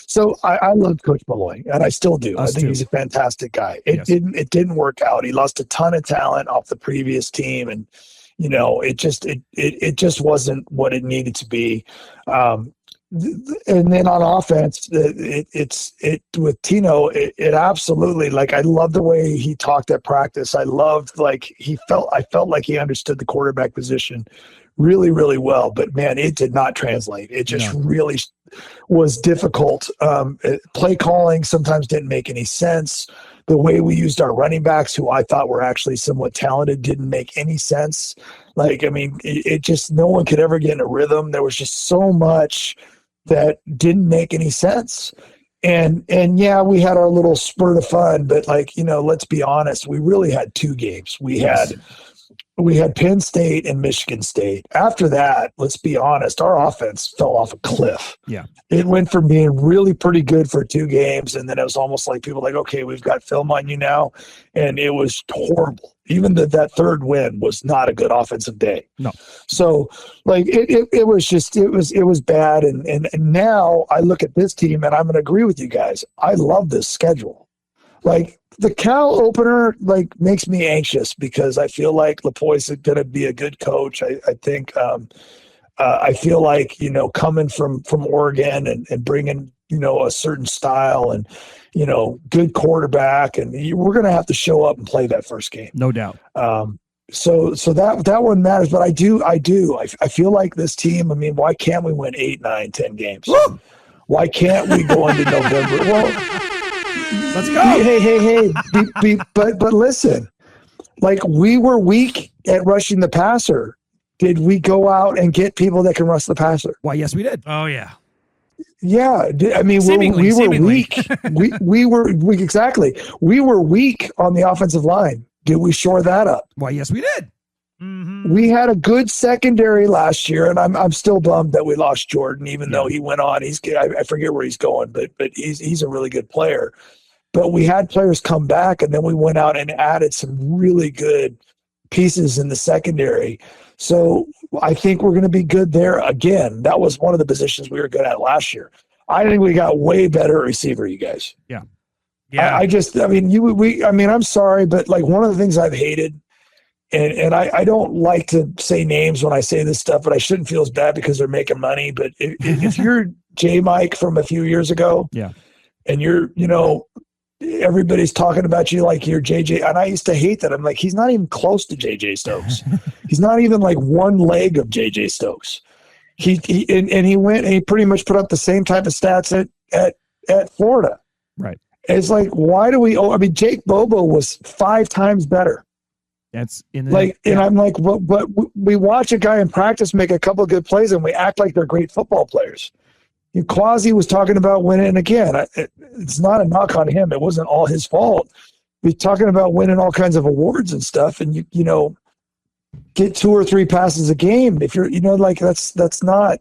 so I loved Coach Malloy, and I still do. I think he's a fantastic guy. It didn't work out. He lost a ton of talent off the previous team, and it just wasn't what it needed to be. And then on offense, it with Tino, it absolutely, like, I love the way he talked at practice. I loved, like, I felt like he understood the quarterback position really, really well. But man, it did not translate. It just really was difficult. Play calling sometimes didn't make any sense. The way we used our running backs, who I thought were actually somewhat talented, didn't make any sense. Like, it just, no one could ever get in a rhythm. There was just so much that didn't make any sense. And yeah, we had our little spurt of fun, but let's be honest, we really had 2 games. We had Penn State and Michigan State. After that, let's be honest, our offense fell off a cliff. Yeah. It went from being really pretty good for 2 games, and then it was almost like people like, okay, we've got film on you now. And it was horrible. Even that third win was not a good offensive day. No. So it was bad. And now I look at this team, and I'm going to agree with you guys. I love this schedule. Like, the Cal opener, makes me anxious because I feel like Lapointe is going to be a good coach. I think I feel like, coming from Oregon and bringing, a certain style and, good quarterback, and we're going to have to show up and play that first game. No doubt. So that one matters, but I feel like this team, why can't we win 8, 9, 10 games? Woo! Why can't we go into November? Well, let's go. Hey. But listen, we were weak at rushing the passer. Did we go out and get people that can rush the passer? Why, yes, we did. Oh, yeah. Yeah. We were weak. we were exactly. We were weak on the offensive line. Did we shore that up? Why, yes, we did. Mm-hmm. We had a good secondary last year, and I'm still bummed that we lost Jordan, even though he went on. I forget where he's going, but he's a really good player. But we had players come back, and then we went out and added some really good pieces in the secondary. So I think we're going to be good there again. That was one of the positions we were good at last year. I think we got way better at receiver, you guys. Yeah. Yeah. I'm sorry, but one of the things I've hated, and I don't like to say names when I say this stuff, but I shouldn't feel as bad because they're making money. But if you're J-Mike from a few years ago, and you're, everybody's talking about you like you're JJ, and I used to hate that. I'm like, he's not even close to JJ Stokes. He's not even one leg of JJ Stokes. He went and he pretty much put up the same type of stats at Florida. Right. It's why do we? Jake Bobo was 5 times better. That's in the and I'm like, but we watch a guy in practice make a couple of good plays, and we act like they're great football players. Quasi was talking about winning again. It's not a knock on him. It wasn't all his fault. be talking about winning all kinds of awards and stuff, and you know, get 2 or 3 passes a game. If you're, you know, like that's not,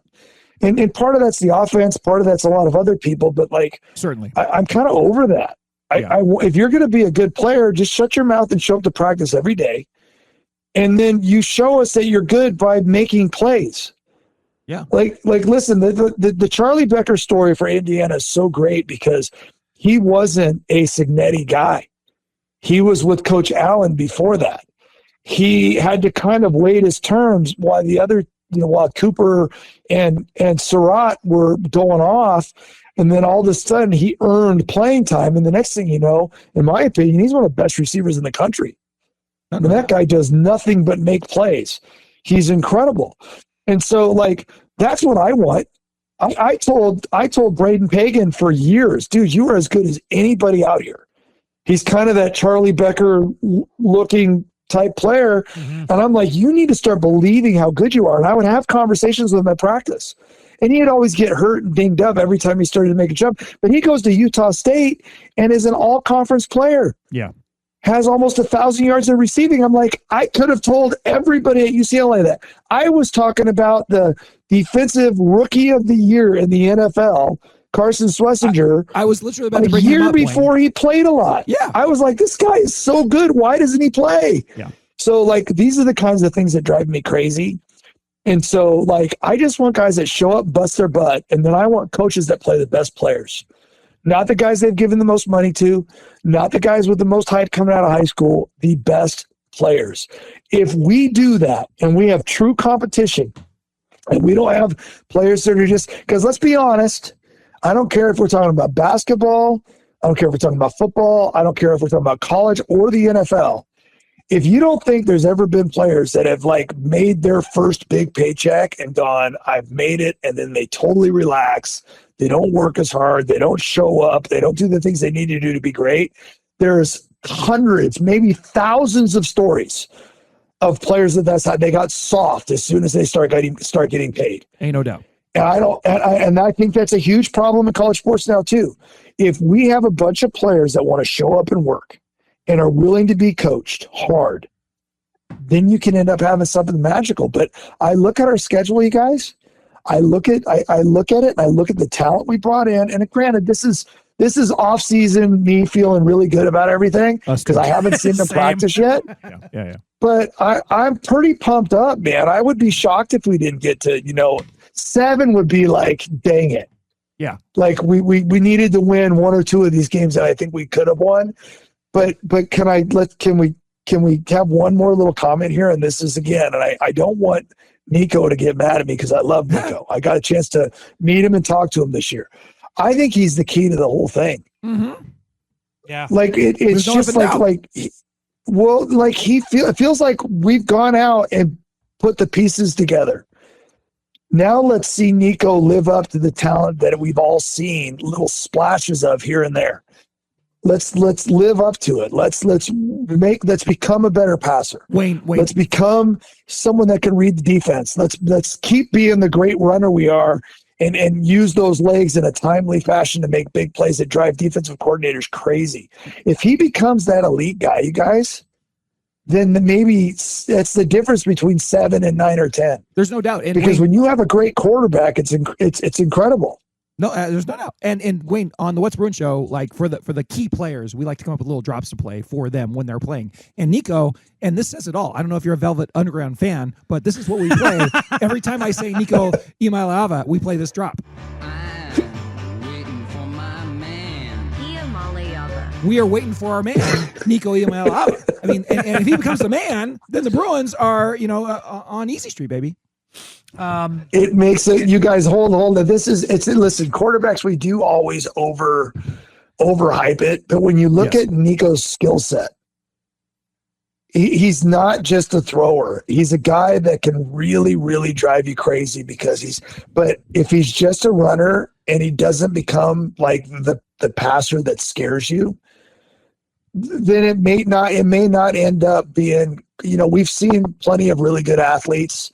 and part of that's the offense, part of that's a lot of other people, but like, Certainly. I'm kind of over that. If you're going to be a good player, just shut your mouth and show up to practice every day. And then you show us that you're good by making plays. Yeah. Like listen, the Charlie Becker story for Indiana is so great because he wasn't a Cignetti guy. He was with Coach Allen before that. He had to kind of wait his terms while the other, you know, while Cooper and Surratt were going off. And then all of a sudden he earned playing time. And the next thing you know, in my opinion, he's one of the best receivers in the country. I mean, that guy does nothing but make plays. He's incredible. And so, like, that's what I want. I told Braden Pagan for years, dude, you are as good as anybody out here. He's kind of that Charlie Becker looking type player. And I'm like, you need to start believing how good you are. And I would have conversations with him at practice. And he'd always get hurt and dinged up every time he started to make a jump. But he goes to Utah State and is an all-conference player. Yeah. Has almost 1,000 yards in receiving. I'm like, I could have told everybody at UCLA that. I was talking about the defensive rookie of the year in the NFL, Carson Schlesinger. I was literally about to a bring him year up, before Wayne. he played a lot. Yeah. I was like, this guy is so good. Why doesn't he play? Yeah. So, like, these are the kinds of things that drive me crazy. And so, like, I just want guys that show up, bust their butt, and then I want coaches that play the best players. Not the guys they've given the most money to, not the guys with the most hype coming out of high school, the best players. If we do that and we have true competition and we don't have players that are just, because let's be honest, I don't care if we're talking about basketball, I don't care if we're talking about football, I don't care if we're talking about college or the NFL. If you don't think there's ever been players that have like made their first big paycheck and gone, I've made it, and then they totally relax, they don't work as hard, they don't show up, they don't do the things they need to do to be great. There's hundreds, maybe thousands of stories of players that's how they got soft as soon as they start getting paid. Ain't no doubt. And I think that's a huge problem in college sports now too. If we have a bunch of players that want to show up and work and are willing to be coached hard, then you can end up having something magical. But I look at our schedule, you guys. I look at it, and I look at the talent we brought in. And granted, this is off season, me feeling really good about everything because I haven't seen them practice yet. Yeah. But I'm pretty pumped up, man. I would be shocked if we didn't get to, 7 would be like, dang it. Yeah. Like we needed to win 1 or 2 of these games that I think we could have won. But can we have one more little comment here? And this is again, and I don't want Nico to get mad at me because I love Nico. I got a chance to meet him and talk to him this year. I think he's the key to the whole thing. Mm-hmm. Yeah. Like it's just it feels like we've gone out and put the pieces together. Now let's see Nico live up to the talent that we've all seen little splashes of here and there. Let's live up to it. Let's become a better passer. Wayne. Let's become someone that can read the defense. Let's keep being the great runner we are and use those legs in a timely fashion to make big plays that drive defensive coordinators crazy. If he becomes that elite guy, you guys, then maybe that's the difference between 7 and 9 or 10. There's no doubt. And because Wayne, when you have a great quarterback, it's incredible. No, there's no doubt. And Wayne, on the What's Bruin show, like for the key players, we like to come up with little drops to play for them when they're playing. And Nico, and this says it all. I don't know if you're a Velvet Underground fan, but this is what we play. Every time I say Nico Iamaleava, we play this drop. I'm waiting for my man. Iamaleava. We are waiting for our man, Nico Iamaleava. I mean, and if he becomes the man, then the Bruins are, on Easy Street, baby. It makes it, you guys hold. Listen, quarterbacks, we do always overhype it, but when you look at Nico's skill set, he's not just a thrower. He's a guy that can really, really drive you crazy but if he's just a runner and he doesn't become like the passer that scares you, then it may not end up being, we've seen plenty of really good athletes.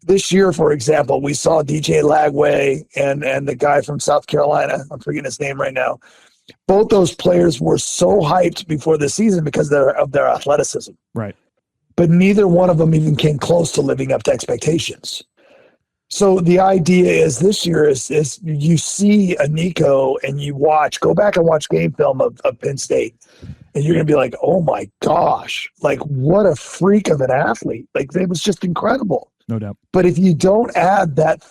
This year, for example, we saw DJ Lagway and the guy from South Carolina, I'm forgetting his name right now, both those players were so hyped before the season because of their athleticism. Right. But neither one of them even came close to living up to expectations. So the idea is this year is you see a Nico and you go back and watch game film of Penn State, and you're going to be like, oh my gosh, like what a freak of an athlete. Like it was just incredible. No doubt. But if you don't add that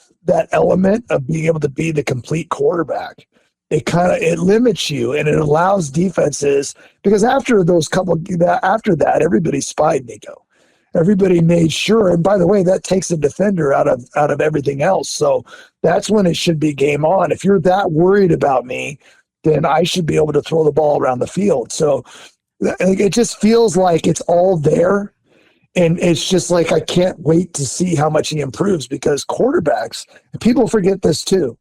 element of being able to be the complete quarterback, it limits you, and it allows defenses, because after that, everybody spied Nico. Everybody made sure, and by the way, that takes a defender out of everything else. So that's when it should be game on. If you're that worried about me, then I should be able to throw the ball around the field. So it just feels like it's all there. And it's just like, I can't wait to see how much he improves, because quarterbacks, people forget this too.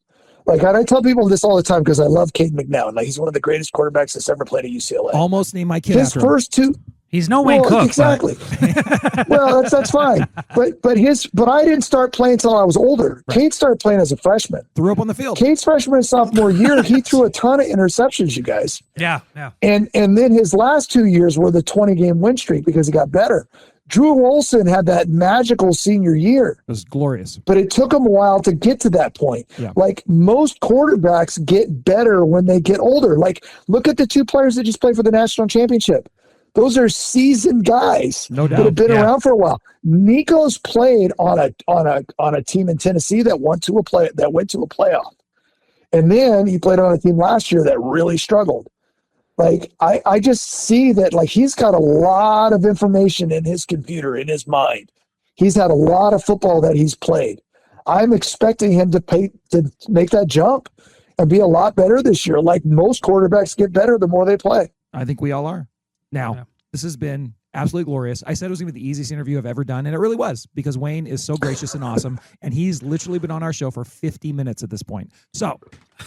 Like, I tell people this all the time because I love Cade McNown. Like, he's one of the greatest quarterbacks that's ever played at UCLA. Almost named my kid His after first two. He's no Wayne Cook. Exactly. Well, that's fine. But I didn't start playing until I was older. Right. Cade started playing as a freshman. Threw up on the field. Cade's freshman and sophomore year, he threw a ton of interceptions, you guys. Yeah. And then his last 2 years were the 20-game win streak because he got better. Drew Olson had that magical senior year. It was glorious. But it took him a while to get to that point. Yeah. Like, most quarterbacks get better when they get older. Like, look at the two players that just played for the national championship. Those are seasoned guys No doubt. that have been around for a while. Nico's played on a team in Tennessee that went to a playoff. And then he played on a team last year that really struggled. Like, I just see that, like, he's got a lot of information in his computer, in his mind. He's had a lot of football that he's played. I'm expecting him to make that jump and be a lot better this year. Like, most quarterbacks get better the more they play. I think we all are. Now, This has been absolutely glorious. I said it was going to be the easiest interview I've ever done, and it really was, because Wayne is so gracious and awesome, and he's literally been on our show for 50 minutes at this point. So,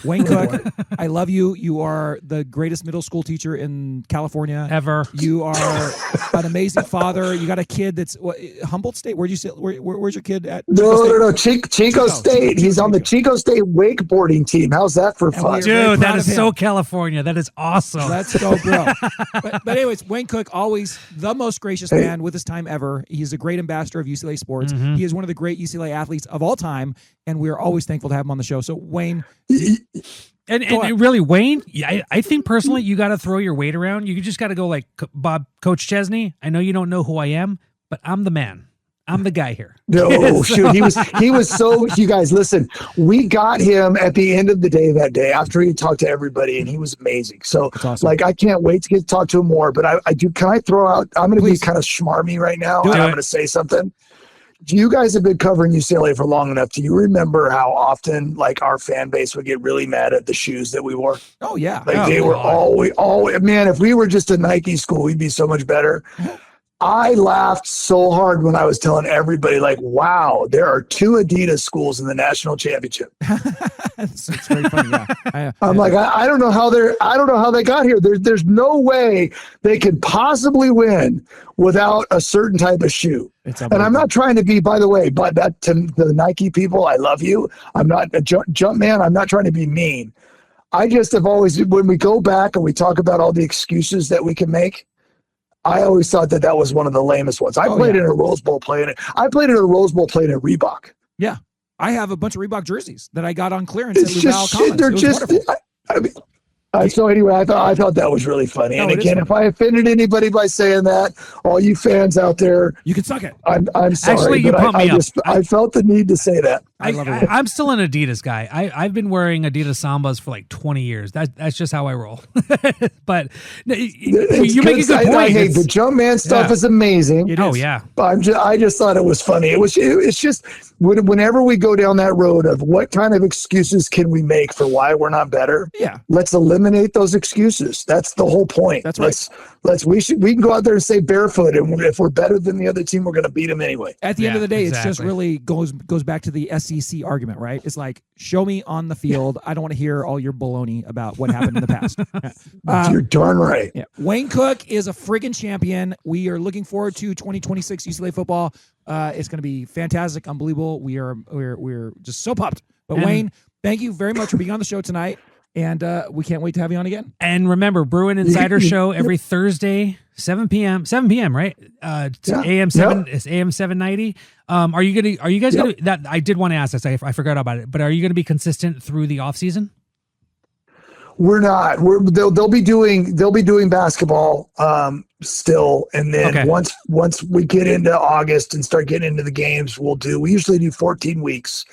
Wayne Cook, I love you. You are the greatest middle school teacher in California Ever. You are an amazing father. You got a kid that's Humboldt State. Where'd you say? Where's your kid at? No. Chico State. He's on the Chico State wakeboarding team. How's that for fun? Dude, that is so California. That is awesome. Let's go, bro. but anyways, Wayne Cook, always the most gracious man with his time ever. He's a great ambassador of UCLA sports. Mm-hmm. He is one of the great UCLA athletes of all time, and we're always thankful to have him on the show. So, Wayne. And really, Wayne, I think personally, you got to throw your weight around. You just got to go like Coach Chesney. I know you don't know who I am, but I'm the man. I'm the guy here. No, shoot. He was so, you guys, listen, we got him at the end of the day that day after he talked to everybody, and he was amazing. So, awesome. Like, I can't wait to get to talk to him more, but I do, can I throw out, I'm going to be kind of schmarmy right now, and I'm going to say something. You guys have been covering UCLA for long enough. Do you remember how often, like, our fan base would get really mad at the shoes that we wore? Oh, yeah. Like, they were always, man, if we were just a Nike school, we'd be so much better. I laughed so hard when I was telling everybody, like, wow, there are 2 Adidas schools in the national championship. it's very funny, yeah. I'm like, I don't know how they got here. There's no way they could possibly win without a certain type of shoe. And I'm not trying to be, by the way, but that to the Nike people, I love you. I'm not a jump man. I'm not trying to be mean. I just have always, when we go back and we talk about all the excuses that we can make, I always thought that was one of the lamest ones. I played in a Rose Bowl playing it. I played in a Rose Bowl playing at Reebok. Yeah. I have a bunch of Reebok jerseys that I got on clearance It's at Laval just Commons. shit. They're It was just, wonderful. so anyway, I thought that was really funny. No, and again, if I offended anybody by saying that, all you fans out there, you can suck it. I'm sorry. Actually, you but pumped me up. I felt the need to say that. I love it. I'm still an Adidas guy. I've been wearing Adidas Sambas for like 20 years. That's just how I roll. But you make a good point. I hate the jump man stuff is amazing. Oh yeah. But I just thought it was funny. It's just whenever we go down that road of what kind of excuses can we make for why we're not better. Yeah. Let's eliminate those excuses. That's the whole point. That's right. We can go out there and say barefoot, and if we're better than the other team, we're going to beat them anyway. At the end of the day, exactly. It's just really goes back to the SEC argument, right? It's like, show me on the field. I don't want to hear all your baloney about what happened in the past. You're darn right. Yeah. Wayne Cook is a friggin' champion. We are looking forward to 2026 UCLA football. It's going to be fantastic, unbelievable. We're just so pumped. But Wayne, thank you very much for being on the show tonight. And we can't wait to have you on again. And remember, Bruin Insider Show every Thursday, 7 p.m., right? AM 7, it's AM 790. Are you guys gonna, that I did want to ask this, I forgot about it, but are you going to be consistent through the off season? We're not. They'll be doing basketball still, and then once we get into August and start getting into the games, we usually do 14 weeks.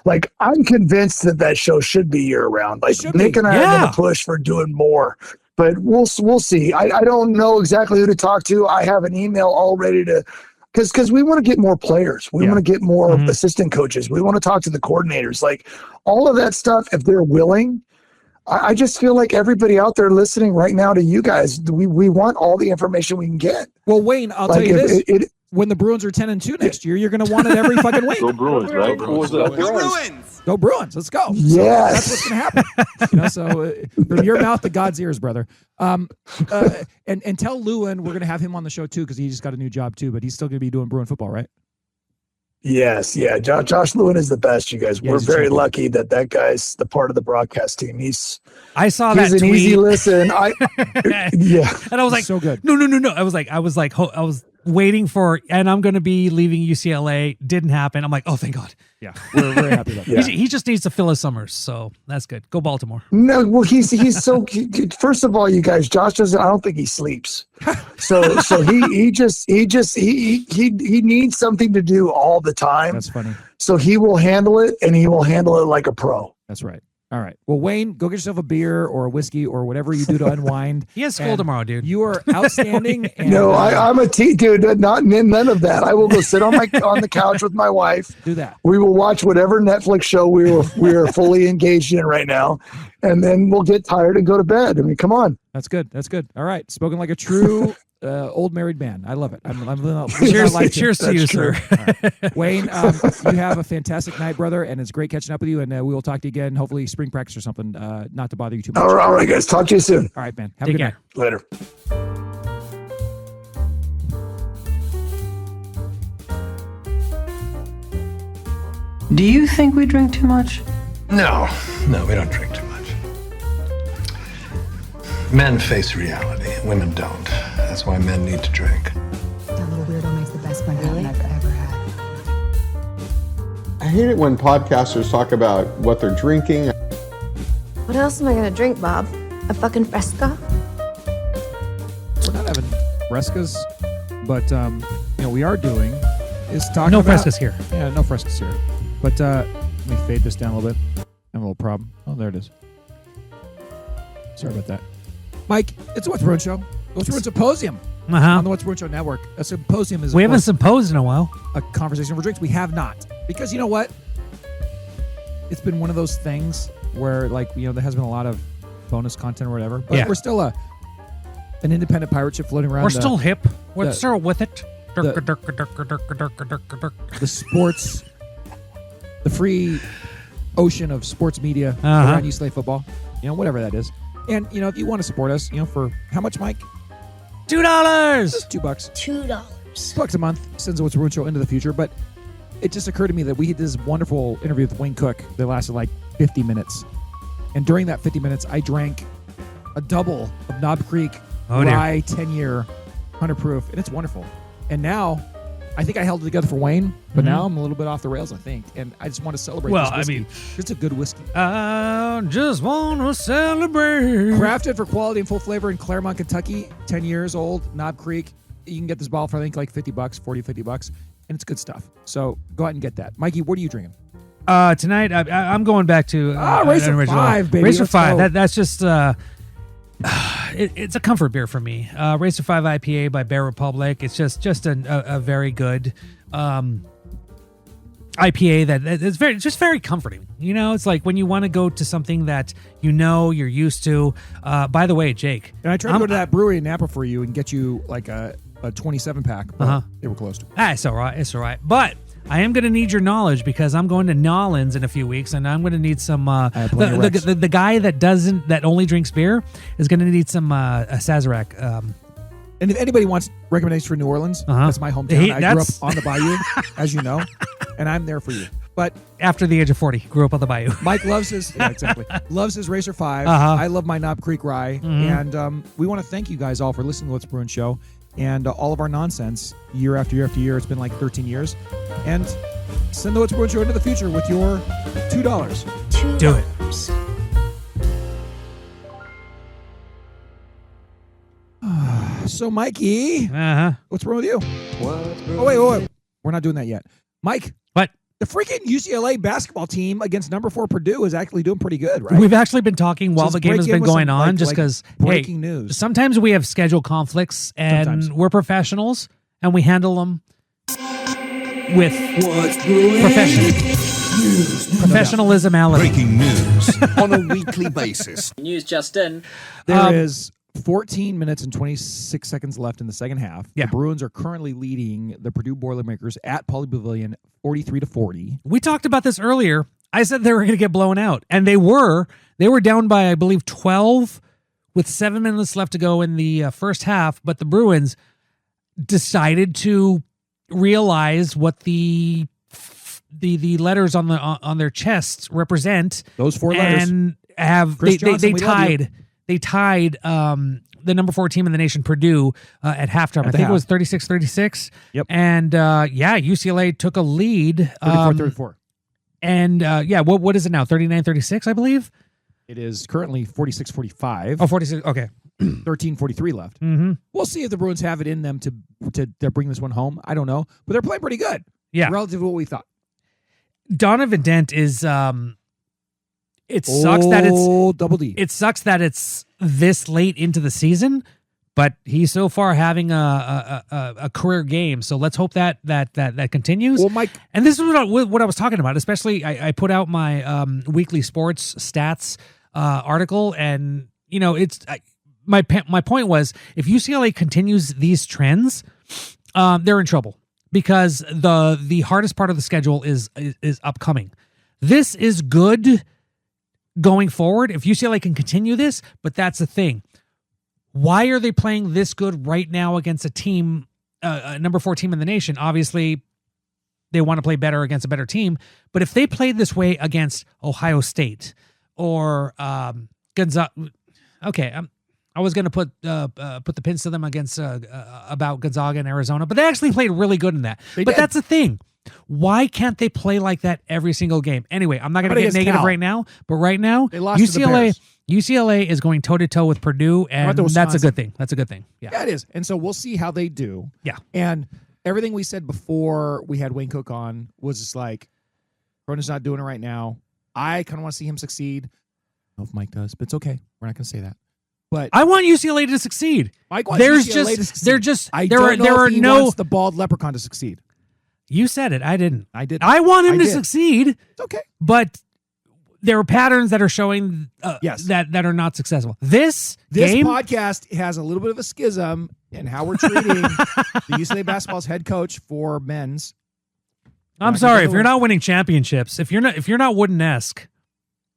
Like, I'm convinced that show should be year round. Like, Nick and I are going to push for doing more, but we'll see. I don't know exactly who to talk to. I have an email all ready to, because we want to get more players. We want to get more assistant coaches. We want to talk to the coordinators. Like, all of that stuff, if they're willing. I just feel like everybody out there listening right now to you guys, we want all the information we can get. Well, Wayne, I'll tell you this. When the Bruins are 10-2 next year, you're going to want it every fucking week. Go Bruins, right? Go Bruins. Go Bruins. Let's go. Yes. That's what's going to happen. So from your mouth to God's ears, brother. And tell Lewin we're going to have him on the show too, because he just got a new job too, but he's still going to be doing Bruin football, right? Yes, yeah. Josh Lewin is the best, you guys. We're very lucky that guy's the part of the broadcast team. I saw that he's an tweet. easy listen. And I was like, so good. No. I was waiting for, and I'm going to be leaving UCLA. Didn't happen. I'm like, oh, thank God. Yeah, we're very happy about that. He just needs to fill his summers, so that's good. Go Baltimore. No, well, he's so. First of all, you guys, Josh doesn't. I don't think he sleeps. So he needs something to do all the time. That's funny. So he will handle it, and he will handle it like a pro. That's right. All right. Well, Wayne, go get yourself a beer or a whiskey or whatever you do to unwind. He has school tomorrow, dude. You are outstanding. And, no, I'm a dude. None of that. I will go sit on the couch with my wife. Do that. We will watch whatever Netflix show we are fully engaged in right now, and then we'll get tired and go to bed. I mean, come on. That's good. That's good. All right. Spoken like a true old married man. I love it. Cheers to you, sir. Right. Wayne, you have a fantastic night, brother, and it's great catching up with you, and we will talk to you again, hopefully spring practice or something, not to bother you too much. All right, guys. Talk to you soon. All right, man. Have a good night. Later. Do you think we drink too much? No, we don't drink too much. Men face reality, women don't. That's why men need to drink. That little weirdo makes the best friend I've ever had. I hate it when podcasters talk about what they're drinking. What else am I gonna drink, Bob? A fucking Fresca? We're not having Frescas, but we are doing is talking no about... Frescas here. Yeah, no Frescas here. But let me fade this down a little bit. I have a little problem. Oh, there it is. Sorry about that. Mike, it's a What's Bruin Show. What's Bruin Symposium on the What's Bruin Show Network. A symposium is... We haven't symposed in a while. A conversation over drinks. We have not. Because you know what? It's been one of those things where, there has been a lot of bonus content or whatever. But we're still an independent pirate ship floating around. We're still hip. We're still with it. The sports... The free ocean of sports media around UCLA football, whatever that is. And, if you want to support us, for how much, Mike? $2. $2. $2 a month sends What's Bruin Show into the future. But it just occurred to me that we had this wonderful interview with Wayne Cook that lasted 50 minutes. And during that 50 minutes, I drank a double of Knob Creek rye 10-year 100 proof. And it's wonderful. And now... I think I held it together for Wayne, but now I'm a little bit off the rails, I think. And I just want to celebrate this whiskey. It's a good whiskey. I just want to celebrate. Crafted for quality and full flavor in Claremont, Kentucky. 10 years old, Knob Creek. You can get this bottle for, I think, $50, $40-$50. And it's good stuff. So go out and get that. Mikey, what are you drinking? Tonight, I'm going back to... Racer 5, baby. Racer 5. That's just... it's a comfort beer for me. Racer 5 IPA by Bear Republic. It's just a very good IPA that is very comforting. It's like when you want to go to something that you're used to. By the way, Jake, and I tried to go to that brewery in Napa for you and get you a 27 pack, but they were closed. It's all right. It's all right. But I am going to need your knowledge because I'm going to Nolans in a few weeks, and I'm going to need some. The guy that only drinks beer is going to need some Sazerac. And if anybody wants recommendations for New Orleans, that's my hometown. I grew up on the bayou, as you know, and I'm there for you. But after the age of 40, grew up on the bayou. Mike loves his exactly loves his Racer 5. I love my Knob Creek Rye, and we want to thank you guys all for listening to What's Bruin Show and all of our nonsense year after year after year. It's been like 13 years, and send the What's Bruin Show into the future with your $2. Do it. So, Mikey, what's wrong with you? Oh, wait. We're not doing that yet. Mike. What? The freaking UCLA basketball team against number 4 Purdue is actually doing pretty good, right? We've actually been talking while the game has been going on, just because breaking news. Sometimes we have schedule conflicts, and we're professionals, and we handle them with professionalism. Breaking news on a weekly basis. News just in. There is 14 minutes and 26 seconds left in the second half. Yeah. The Bruins are currently leading the Purdue Boilermakers at Pauley Pavilion 43-40. We talked about this earlier. I said they were going to get blown out, and they were. They were down by, I believe, 12 with 7 minutes left to go in the first half, but the Bruins decided to realize what the letters on their chests represent. Those 4 letters. And they tied the number 4 team in the nation, Purdue, at halftime. I think it was 36-36. Yep. And UCLA took a lead. 34-34. And what is it now? 39-36, I believe. It is currently 46-45. Oh, 46. Okay. 13-43 left. Mm-hmm. We'll see if the Bruins have it in them to bring this one home. I don't know, but they're playing pretty good. Yeah, relative to what we thought. Donovan Dent is. It sucks that it's double D. It sucks that it's this late into the season, but he's so far having a career game. So let's hope that continues. Well, Mike, and this is what I was talking about. Especially, I put out my weekly sports stats article, and my point was, if UCLA continues these trends, they're in trouble, because the hardest part of the schedule is upcoming. This is good going forward if UCLA can continue this, but that's the thing. Why are they playing this good right now against a team, a number 4 team in the nation? Obviously, they want to play better against a better team, but if they played this way against Ohio State or Gonzaga, okay, I was going to put the pins to them against about Gonzaga and Arizona, but they actually played really good in that. But that's the thing. Why can't they play like that every single game? Anyway, I'm not going to get negative right now, but right now, they lost to the Bears. UCLA is going toe-to-toe with Purdue, and that's a good thing. That's a good thing. Yeah, it is. And so we'll see how they do. Yeah. And everything we said before we had Wayne Cook on was just like, Cronin's not doing it right now. I kind of want to see him succeed. I don't know if Mike does, but it's okay. We're not going to say that. But I want UCLA to succeed. Mike wants UCLA to succeed. There are no wants the bald leprechaun to succeed. You said it. I didn't. I did. I want him to succeed. It's okay. But there are patterns that are showing that are not successful. This game, podcast has a little bit of a schism in how we're treating the UCLA basketball's head coach for men's. I'm sorry if you're not winning championships. If you're not Wooden-esque.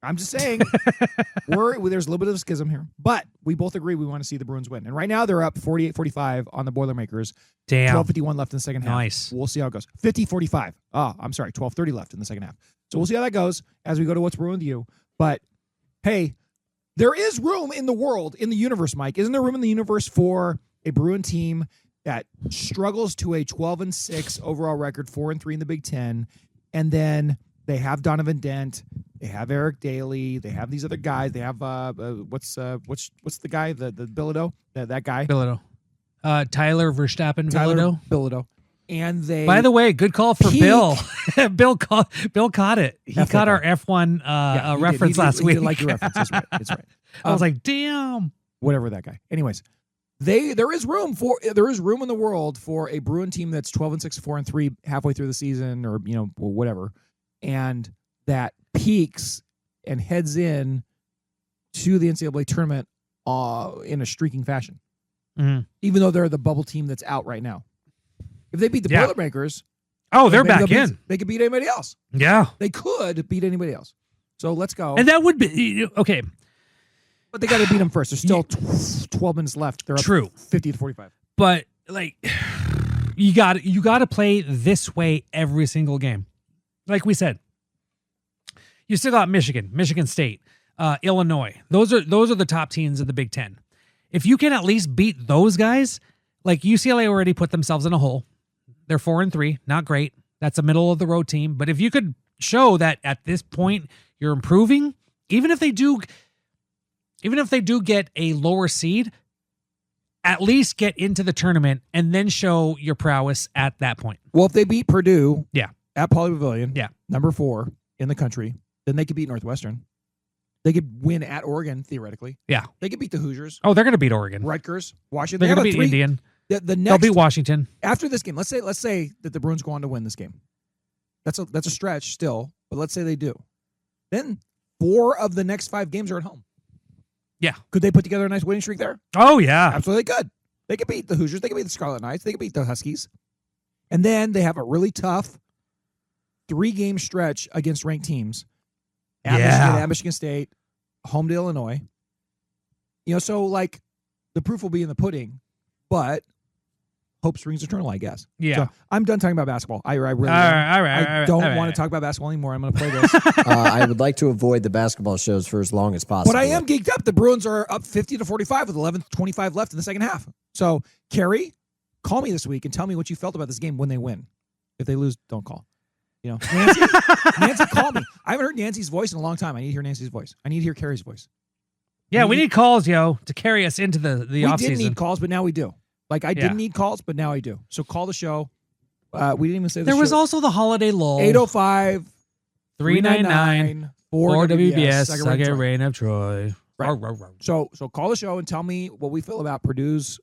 I'm just saying, there's a little bit of a schism here, but we both agree we want to see the Bruins win. And right now they're up 48-45 on the Boilermakers. Damn. 12:51 left in the second half. Nice. We'll see how it goes. 50-45. I'm sorry, 12:30 left in the second half. So we'll see how that goes as we go to What's Bruin with You. But hey, there is room in the world, in the universe, Mike. Isn't there room in the universe for a Bruin team that struggles to a 12-6 overall record, 4-3 in the Big Ten, and then they have Donovan Dent, they have Eric Daly, they have these other guys. They have what's the guy, the Bilodeau, that guy, Bilodeau, Tyler Verstappen, Bilodeau, and they. By the way, good call for Bill. Bill caught it. He caught our F1 reference last week. He did like your reference. That's right. That's right. I was like, damn. Whatever that guy. Anyways. There is room in the world for a Bruin team that's 12-6, 4-3 halfway through the season, or whatever, and that peaks and heads in to the NCAA tournament in a streaking fashion. Mm-hmm. Even though they're the bubble team that's out right now. If they beat the Boilermakers, they're back in. They could beat anybody else. Yeah, they could beat anybody else. So let's go. And that would be okay. But they got to beat them first. There's still 12 minutes left. They're up 50-45. But like, you got to play this way every single game. Like we said, You still got Michigan, Michigan State, Illinois. Those are the top teams in the Big Ten. If you can at least beat those guys, like UCLA already put themselves in a hole. They're 4-3, not great. That's a middle of the road team. But if you could show that at this point you're improving, even if they do get a lower seed, at least get into the tournament and then show your prowess at that point. Well, if they beat Purdue, yeah, at Pauley Pavilion, yeah, number 4 in the country, then they could beat Northwestern. They could win at Oregon theoretically. Yeah, they could beat the Hoosiers. Oh, they're going to beat Oregon, Rutgers, Washington. They're going to beat Indian. The next, they'll beat Washington after this game. Let's say that the Bruins go on to win this game. That's a stretch still, but let's say they do. Then 4 of the next 5 games are at home. Yeah. Could they put together a nice winning streak there? Oh, yeah. Absolutely could. They could beat the Hoosiers. They could beat the Scarlet Knights. They could beat the Huskies. And then they have a really tough 3-game stretch against ranked teams. At Michigan, at Michigan State, home to Illinois. So like the proof will be in the pudding, but hope springs eternal, I guess. Yeah. So I'm done talking about basketball. I really I don't want to talk about basketball anymore. I'm going to play this. I would like to avoid the basketball shows for as long as possible. But I am geeked up. The Bruins are up 50-45 with 11:25 left in the second half. So, Carrie, call me this week and tell me what you felt about this game when they win. If they lose, don't call. Nancy, call me. I haven't heard Nancy's voice in a long time. I need to hear Nancy's voice. I need to hear Carrie's voice. Yeah, we need calls, to carry us into the offseason. We did need calls, but now we do. Like, I didn't need calls, but now I do. So call the show. We didn't even say there was also the holiday lull. 805 399 4WBS. I get Rain of Troy. Right. So call the show and tell me what we feel about Purdue's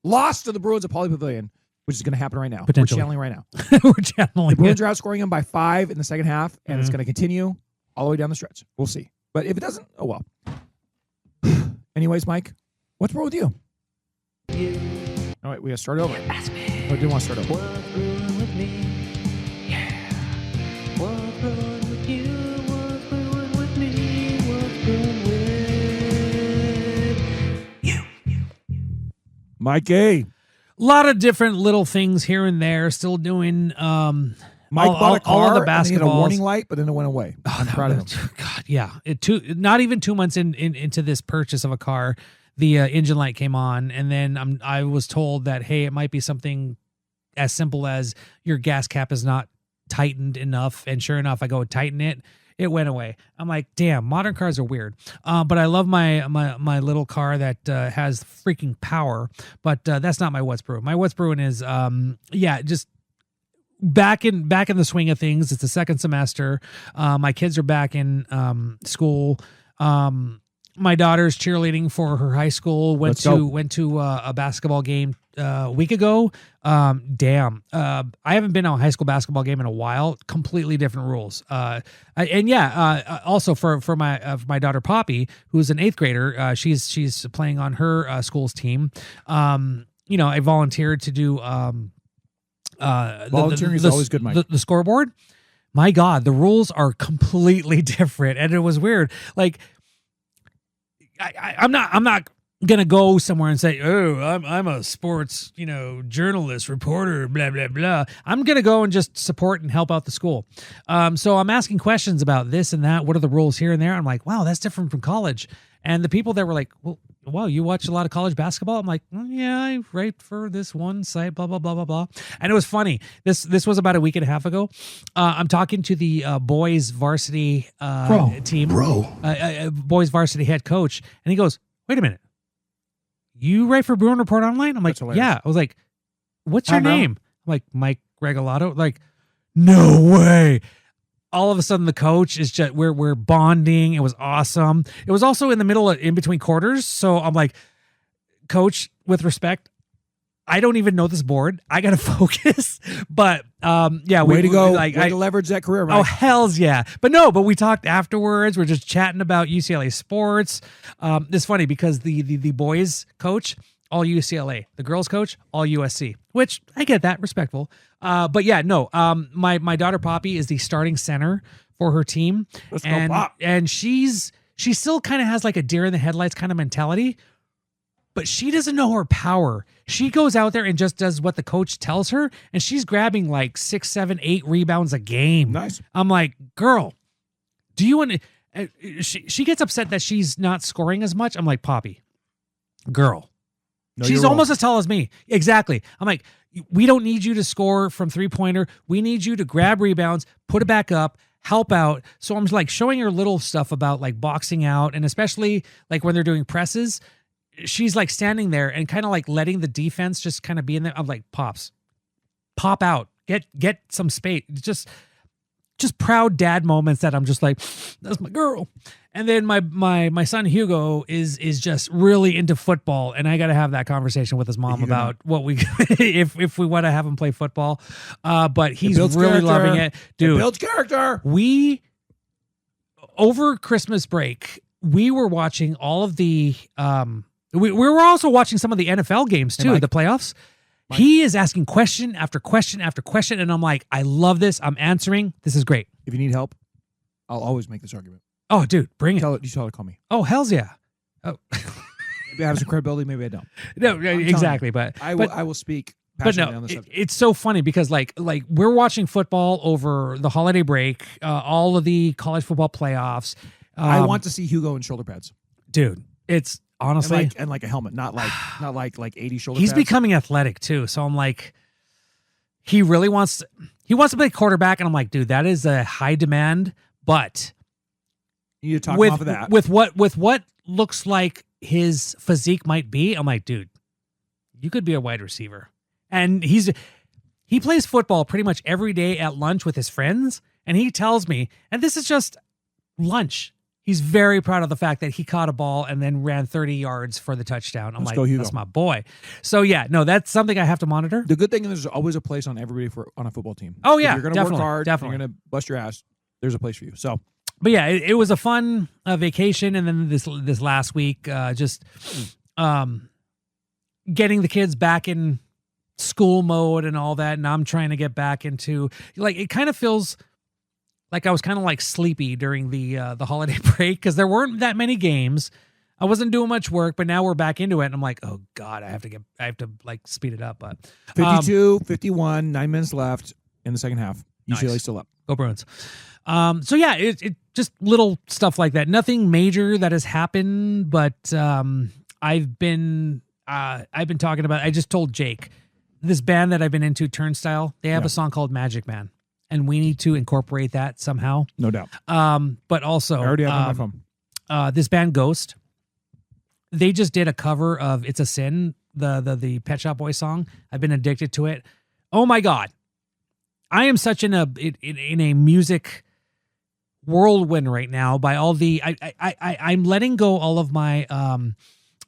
loss to the Bruins at Pauley Pavilion, which is going to happen right now. We're channeling right now. We're channeling. The Bruins are outscoring them by 5 in the second half, and it's going to continue all the way down the stretch. We'll see. But if it doesn't, oh well. Anyways, Mike, what's wrong with you? All right, we got to start over. Ask me. Or do you want to start over? What's brewing with me? Yeah. What's brewing with you? What's brewing with me? What's brewing with you? Mike A. A lot of different little things here and there. Still doing Mike bought a car all of the and he had a basketballs. warning light, but then it went away. I'm proud of him. God, yeah. Not even 2 months into this purchase of a car, the engine light came on, and then I was told that, hey, it might be something as simple as your gas cap is not tightened enough. And sure enough, I go tighten it. It went away. I'm like, damn, modern cars are weird. But I love my little car that has freaking power. But that's not my What's Brewing. My What's Brewing is, just back in the swing of things. It's the second semester. My kids are back in school. My daughter's cheerleading for her high school. Went to a basketball game a week ago. I haven't been to a high school basketball game in a while. Completely different rules. Also for my daughter Poppy, who's an 8th grader, she's playing on her school's team. I volunteered to do volunteering is always good, Mike. The scoreboard. My God, the rules are completely different, and it was weird. Like, I'm not gonna go somewhere and say, oh, I'm a sports journalist, reporter, blah blah blah. I'm gonna go and just support and help out the school. So I'm asking questions about this and that. What are the rules here and there? I'm like, wow, that's different from college. And the people that were like, well, wow, you watch a lot of college basketball? I'm like, yeah, I write for this one site, blah, blah, blah, blah, blah. And it was funny. This was about a week and a half ago. I'm talking to the boys varsity team. Boys varsity head coach. And he goes, wait a minute. You write for Bruin Report Online? I'm like, yeah. I was like, what's your name? I'm like, Mike Regalado. Like, no way. All of a sudden, the coach is just we're bonding. It was awesome. It was also in the middle in between quarters, so I'm like, Coach, with respect, I don't even know this board. I gotta focus. But way to go! Way to leverage that career. Right? Oh hell's yeah! But we talked afterwards. We're just chatting about UCLA sports. It's funny because the boys coach, all UCLA. The girls coach, all USC, which I get that, respectful. My daughter Poppy is the starting center for her team. And she still kind of has like a deer in the headlights kind of mentality, but she doesn't know her power. She goes out there and just does what the coach tells her, and she's grabbing like 6, 7, 8 rebounds a game. Nice. I'm like, girl, do you want to, she gets upset that she's not scoring as much. I'm like, Poppy, girl, she's almost as tall as me. Exactly. I'm like, we don't need you to score from 3-pointer. We need you to grab rebounds, put it back up, help out. So I'm like showing her little stuff about like boxing out, and especially like when they're doing presses, she's like standing there and kind of like letting the defense just kind of be in there. I'm like, Pops, pop out, get some space. Just proud dad moments that I'm just like, that's my girl. And then my son Hugo is just really into football, and I got to have that conversation with his mom about what we if we want to have him play football. But he's really loving it, dude. It builds character. We over Christmas break, we were watching all of the we were also watching some of the NFL games too, the playoffs. He is asking question after question after question, and I'm like, I love this. I'm answering. This is great. If you need help, I'll always make this argument. Oh, dude, bring it. You tell her to call me. Oh, hells yeah. Oh, maybe I have some credibility. Maybe I don't. No, exactly. But I will speak. But no, on the subject. It's so funny because like we're watching football over the holiday break, all of the college football playoffs. I want to see Hugo in shoulder pads, dude. It's honestly and like a helmet, not like 80 shoulder. He's pads. becoming athletic too, so I'm like, he really wants to play quarterback, and I'm like, dude, that is a high demand, but you need to talk him off of that. With what looks like his physique might be, I'm like, dude, you could be a wide receiver. And he plays football pretty much every day at lunch with his friends, and he tells me, and this is just lunch, he's very proud of the fact that he caught a ball and then ran 30 yards for the touchdown. I'm Let's like, go, Hugo. That's my boy. So yeah, no, that's something I have to monitor. The good thing is there's always a place on everybody on a football team. Oh yeah, if you're gonna work hard, definitely. You're gonna bust your ass. There's a place for you. So, but yeah, it was a fun vacation, and then this last week, just getting the kids back in school mode and all that, and I'm trying to get back into, like, it kind of feels like I was kind of like sleepy during the holiday break because there weren't that many games. I wasn't doing much work, but now we're back into it, and I'm like, oh god, I have to like speed it up. But 52, 51, 9 minutes left in the second half. UCLA still up. Go Bruins. So yeah, it just little stuff like that. Nothing major that has happened, but I've been talking about. I just told Jake, this band that I've been into, Turnstile, they have a song called Magic Man, and we need to incorporate that somehow. No doubt. But also, I already have it on my phone. This band Ghost, they just did a cover of "It's a Sin," the Pet Shop Boys song. I've been addicted to it. Oh my god, I am such in a music whirlwind right now. By all the I'm letting go all of my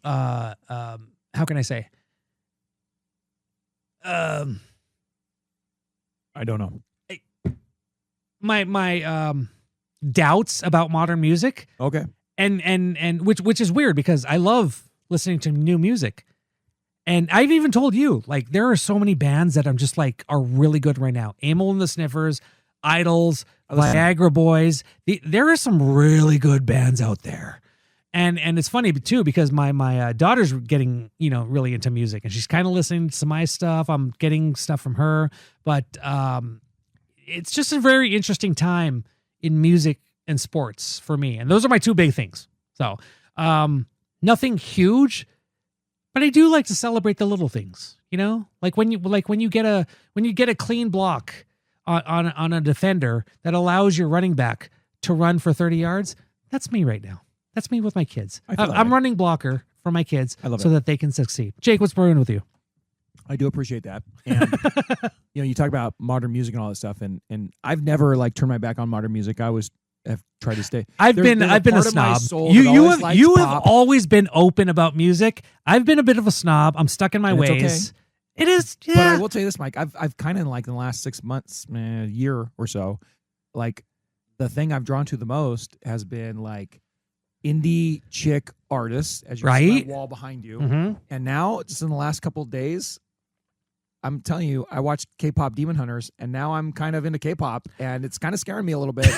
how can I say? I don't know. My doubts about modern music. Okay. And which is weird because I love listening to new music. And I've even told you, like, there are so many bands that I'm just like are really good right now. Amyl and the Sniffers, Idols, Viagra Boys. There are some really good bands out there. And it's funny too because my daughter's getting, really into music, and she's kind of listening to my stuff. I'm getting stuff from her, but it's just a very interesting time in music and sports for me. And those are my two big things. So nothing huge, but I do like to celebrate the little things, like when you get a clean block on a defender that allows your running back to run for 30 yards. That's me right now. That's me with my kids. I'm running blocker for my kids so that they can succeed. Jake, what's brewing with you? I do appreciate that. And you talk about modern music and all that stuff, and I've never like turned my back on modern music. I always have tried to stay. I've been a snob. You have always been open about music. I've been a bit of a snob. I'm stuck in my ways. Okay. It is, yeah. But I will tell you this, Mike. I've kind of like in the last 6 months, year or so, like the thing I've drawn to the most has been like indie chick artists, as you see my wall behind you. Mm-hmm. And now, just in the last couple of days, I'm telling you, I watched K-pop Demon Hunters, and now I'm kind of into K-pop, and it's kind of scaring me a little bit.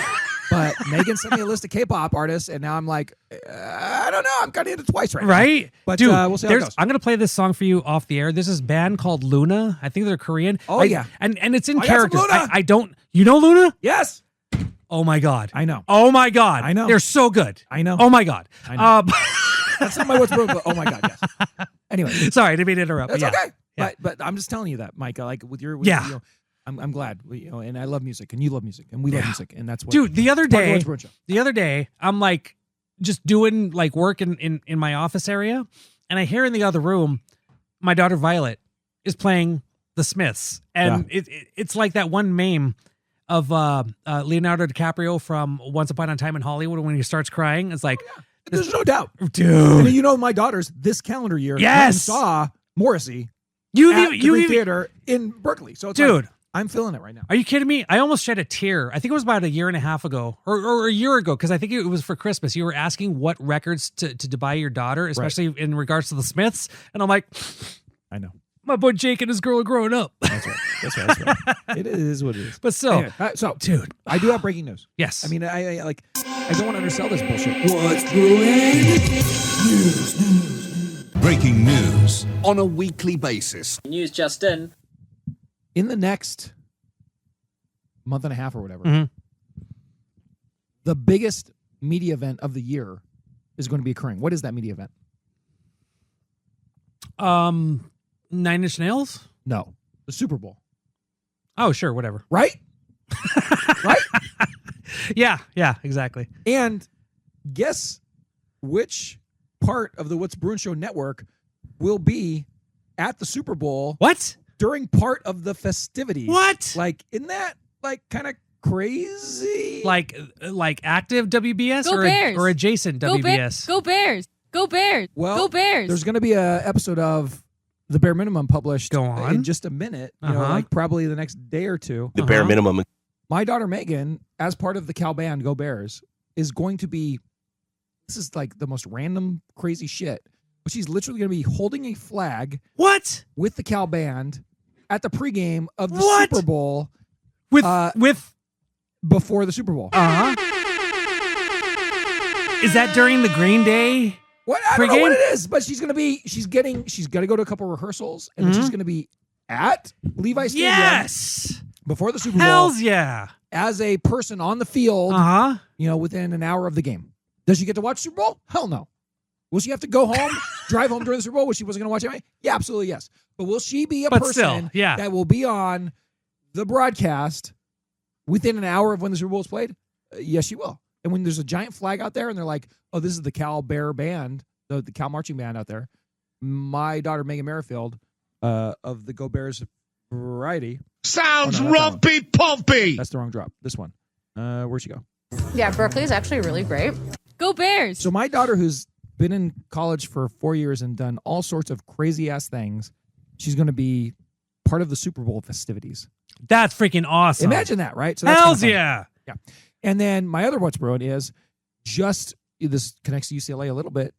But Megan sent me a list of K-pop artists, and now I'm like, I don't know. I'm kind of into it twice right now. But Dude, we'll see how it goes. I'm going to play this song for you off the air. There's this band called Luna. I think they're Korean. Oh, yeah. And it's in I got some characters. Luna. I don't. You know Luna? Yes. Oh my God. I know. Oh my God. I know. They're so good. I know. Oh my God. I know. That's not my what's brewing, but oh my God, yes. Anyway. Sorry, I didn't mean to interrupt. That's yeah. okay. Yeah. But I'm just telling you that, Micah, like with your, Yeah. you know, I'm glad, you know, and I love music and you love music and we love music. And that's what. Dude, the other part of day, What's Brewing Show. I'm like just doing like work in my office area. And I hear in the other room, my daughter Violet is playing The Smiths. And it's like that one meme of Leonardo DiCaprio from Once Upon a Time in Hollywood when he starts crying. It's like, There's no doubt. dude. I mean, you know, my daughters this calendar year went and saw Morrissey at the Green Theater in Berkeley. So it's dude. Like, I'm feeling it right now. Are you kidding me? I almost shed a tear. I think it was about a year and a half ago or a year ago because I think it was for Christmas. You were asking what records to buy your daughter, especially in regards to the Smiths. And I'm like, I know. My boy Jake and his girl are growing up. That's right. That's right. It is what it is. But still. Anyway, so, dude, I do have breaking news. Yes. I mean, I don't want to undersell this bullshit. What's brewing? News. Breaking news on a weekly basis. News just in. In the next month and a half or whatever, the biggest media event of the year is going to be occurring. What is that media event? 9 Inch Nails? No, the Super Bowl. Oh, sure, whatever. Right? Right? Yeah, exactly. And guess which part of the What's Bruin Show network will be at the Super Bowl? What? During part of the festivities. What? Like, isn't that like kind of crazy? Like active WBS Go Bears. or adjacent WBS? Go Bears. Go Bears. Well, Go Bears. There's going to be a episode of The Bare Minimum published Go on. in just a minute, you know, like probably the next day or two. The Bare Minimum. My daughter Megan, as part of the Cal Band Go Bears, is going to be, this is like the most random, crazy shit, but she's literally going to be holding a flag. What? With the Cal Band at the pregame of the What? Super Bowl. With before the Super Bowl. Is that during the Green Day? What? I don't know pregame? what it is, but she's going to go to a couple rehearsals, and then she's going to be at Levi Stadium. Yes. Before the Super Bowl. Hells yeah. As a person on the field, you know, within an hour of the game. Does she get to watch Super Bowl? Hell no. Will she have to go home, drive home during the Super Bowl, which she wasn't going to watch anyway? Yeah, absolutely yes. But will she be a person that will be on the broadcast within an hour of when the Super Bowl is played? Yes, she will. And when there's a giant flag out there and they're like, oh, this is the Cal Bear Band, the Cal Marching Band out there, my daughter Megan Merrifield of the Go Bears variety. Sounds rumpy pumpy. That's the wrong drop. This one. Where'd she go? Yeah, Berkeley is actually really great. Go Bears. So my daughter, who's been in college for 4 years and done all sorts of crazy ass things, she's going to be part of the Super Bowl festivities. That's freaking awesome. Imagine that, right? So that's Hells kinda fun. yeah. Yeah. And then my other What's Brewing is this connects to UCLA a little bit.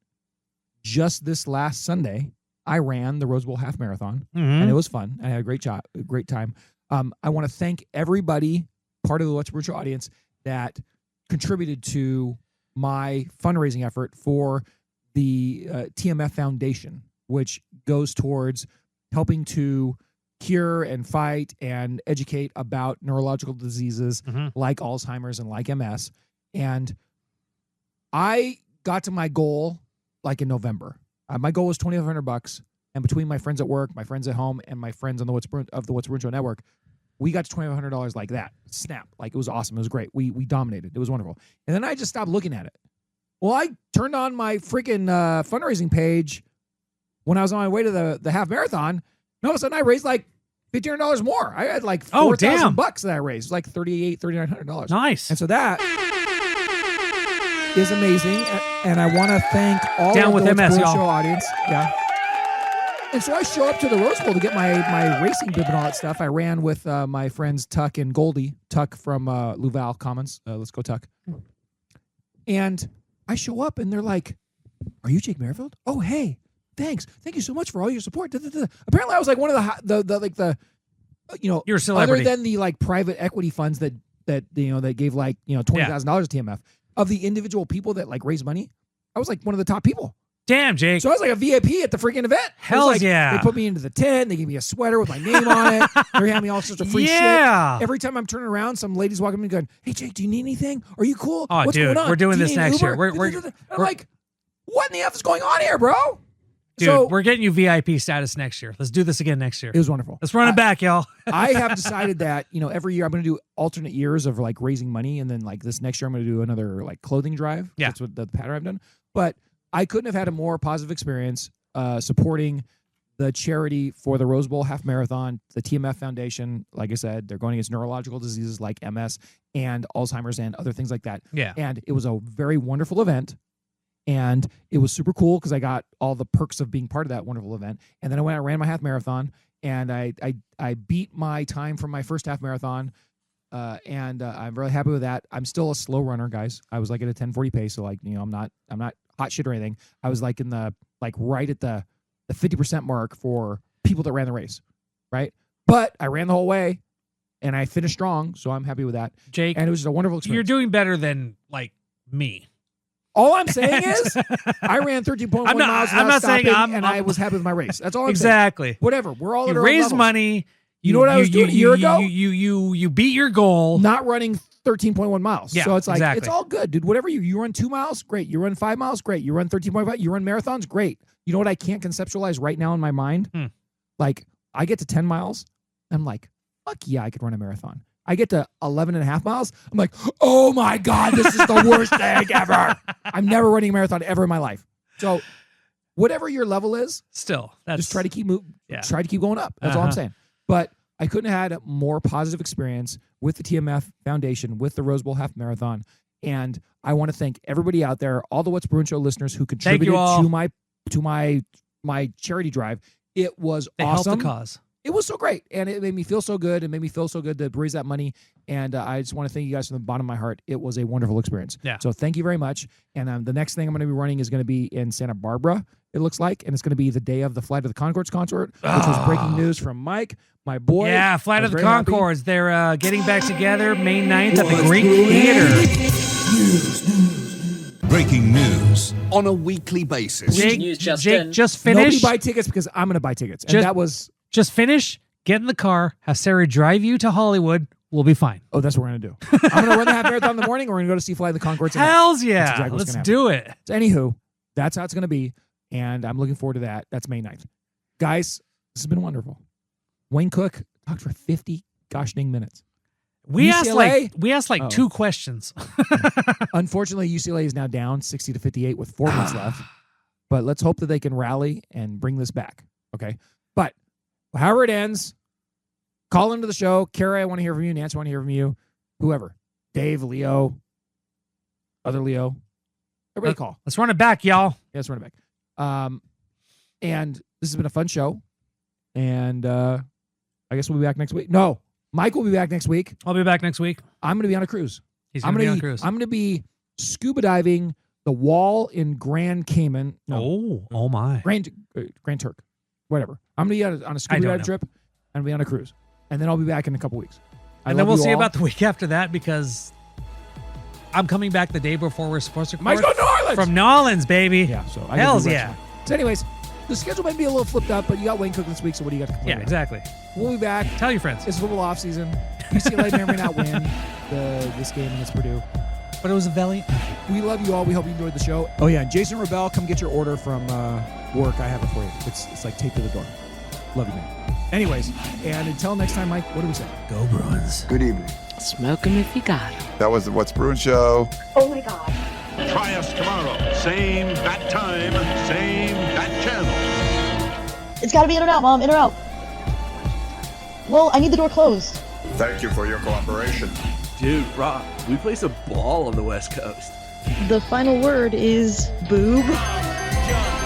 Just this last Sunday, I ran the Rose Bowl half marathon, and it was fun. I had a great time. I want to thank everybody, part of the What's Brewing Show audience, that contributed to my fundraising effort for the TMF Foundation, which goes towards helping to cure and fight and educate about neurological diseases like Alzheimer's and like MS. And I got to my goal like in November. My goal was $2,500, and between my friends at work, my friends at home, and my friends on the What's Brewing Show network, we got to $2,500 like that. Snap. Like, it was awesome. It was great. We dominated. It was wonderful. And then I just stopped looking at it. Well, I turned on my freaking fundraising page when I was on my way to the half marathon. And all of a sudden, I raised like $1,500 more. I had like $4,000 that I raised, like $3,900. Nice. And so that is amazing. And I want to thank all Down of with the MS, Bruin y'all. Show audience. Yeah. And so I show up to the Rose Bowl to get my racing bib and all that stuff. I ran with my friends Tuck and Goldie. Tuck from Louval Commons. Let's go, Tuck. And I show up and they're like, "Are you Jake Merrifield? Oh, hey, thanks. Thank you so much for all your support." Apparently, I was like one of the You're a celebrity. other than the like private equity funds that gave like $20,000 to TMF, of the individual people that like raise money. I was like one of the top people. Damn, Jake. So I was like a VIP at the freaking event. Hells yeah. They put me into the tent. They gave me a sweater with my name on it. They're having me all sorts of free shit. Every time I'm turning around, some lady's walking up and going, "Hey, Jake, do you need anything? Are you cool? Oh, What's dude, going on? we're doing Do you this need an next year. Uber?" I'm like, what in the F is going on here, bro? Dude, So- we're getting you VIP status next year. Let's do this again next year. It was wonderful. Let's run it back, y'all. I have decided that, every year I'm going to do alternate years of like raising money. And then like this next year, I'm going to do another like clothing drive. Yeah. That's what the pattern I've done. But I couldn't have had a more positive experience supporting the charity for the Rose Bowl Half Marathon, the TMF Foundation. Like I said, they're going against neurological diseases like MS and Alzheimer's and other things like that. Yeah. And it was a very wonderful event. And it was super cool because I got all the perks of being part of that wonderful event. And then I ran my half marathon, and I beat my time from my first half marathon, and I'm really happy with that. I'm still a slow runner, guys. I was like at a 10:40 pace, so like I'm not hot shit or anything. I was like right at the 50% mark for people that ran the race, right? But I ran the whole way, and I finished strong, so I'm happy with that. Jake, and it was a wonderful experience. You're doing better than like me. All I'm saying is, I ran 13.1 miles. I'm not saying I was happy with my race. That's all I'm saying. Exactly. Whatever. We're all You at our raised levels. money. You know what I was doing a year ago? You beat your goal. Not running 13.1 miles. Yeah, so it's like exactly. it's all good, dude. Whatever you run 2 miles, great. You run 5 miles, great. You run 13.5. You run marathons, great. You know what I can't conceptualize right now in my mind? Like I get to 10 miles, I'm like, fuck yeah, I could run a marathon. I get to 11.5 miles. I'm like, oh my God, this is the worst thing ever. I'm never running a marathon ever in my life. So whatever your level is, still, just try to keep moving. Yeah. Try to keep going up. That's all I'm saying. But I couldn't have had a more positive experience with the TMF Foundation, with the Rose Bowl Half Marathon. And I want to thank everybody out there, all the What's Bruin Show listeners who contributed to my charity drive. It was awesome. Helped the cause. It was so great, and it made me feel so good. It made me feel so good to raise that money, and I just want to thank you guys from the bottom of my heart. It was a wonderful experience. Yeah. So thank you very much. And the next thing I'm going to be running is going to be in Santa Barbara, it looks like, and it's going to be the day of the Flight of the Conchords concert, which was breaking news from Mike, my boy. Yeah, Flight of the very happy. Conchords. They're getting back together May 9th at the Greek Theater. Breaking news on a weekly basis. Jake, just finish. Nobody buy tickets because I'm going to buy tickets. And that was... Just finish, get in the car, have Sarah drive you to Hollywood. We'll be fine. Oh, that's what we're going to do. I'm going to run the half marathon in the morning. We're going to go to see Fly the Conchords. Hells yeah. That's exactly what's Let's gonna do happen. it. So anywho, that's how it's going to be. And I'm looking forward to that. That's May 9th. Guys, this has been wonderful. Wayne Cook talked for 50 gosh dang minutes. We UCLA? asked like 2 questions. Unfortunately, UCLA is now down 60-58 with 4 minutes left. But let's hope that they can rally and bring this back. Okay. But however it ends, call into the show. Kara, I want to hear from you. Nancy, I want to hear from you. Whoever. Dave, Leo, other Leo. Everybody call. Let's run it back, y'all. Yeah, let's run it back. And this has been a fun show. And I guess we'll be back next week. No, Mike will be back next week. I'll be back next week. I'm going to be on a cruise. He's going to be on a cruise. I'm going to be scuba diving the wall in Grand Cayman. No, oh my. Grand Turk. Whatever. I'm going to be on a scuba dive trip. I'm going to be on a cruise. And then I'll be back in a couple weeks. And then we'll see about the week after that because I'm coming back the day before we're supposed to record. Mike's going to New Orleans! From New Orleans, baby. Yeah, so I Hells yeah. So anyways, the schedule might be a little flipped up, but you got Wayne Cook this week, so what do you got to complain Yeah, about? exactly. We'll be back. Tell your friends. It's football off season. UCLA may or may not win this game against Purdue. But it was a valley. We love you all. We hope you enjoyed the show. Oh yeah, Jason Rebell, come get your order from work. I have it for you. It's like taped to the door. Love you, man. Anyways, and until next time, Mike, what do we say? Go Bruins. Good evening. Smoke 'em if you got 'em. That was the What's Bruin Show. Oh my God. Try us tomorrow. Same bat time, same bat channel. It's gotta be in or out, Mom. In or out. Well, I need the door closed. Thank you for your cooperation. Dude, Rob, we play some ball on the West Coast. The final word is boob. John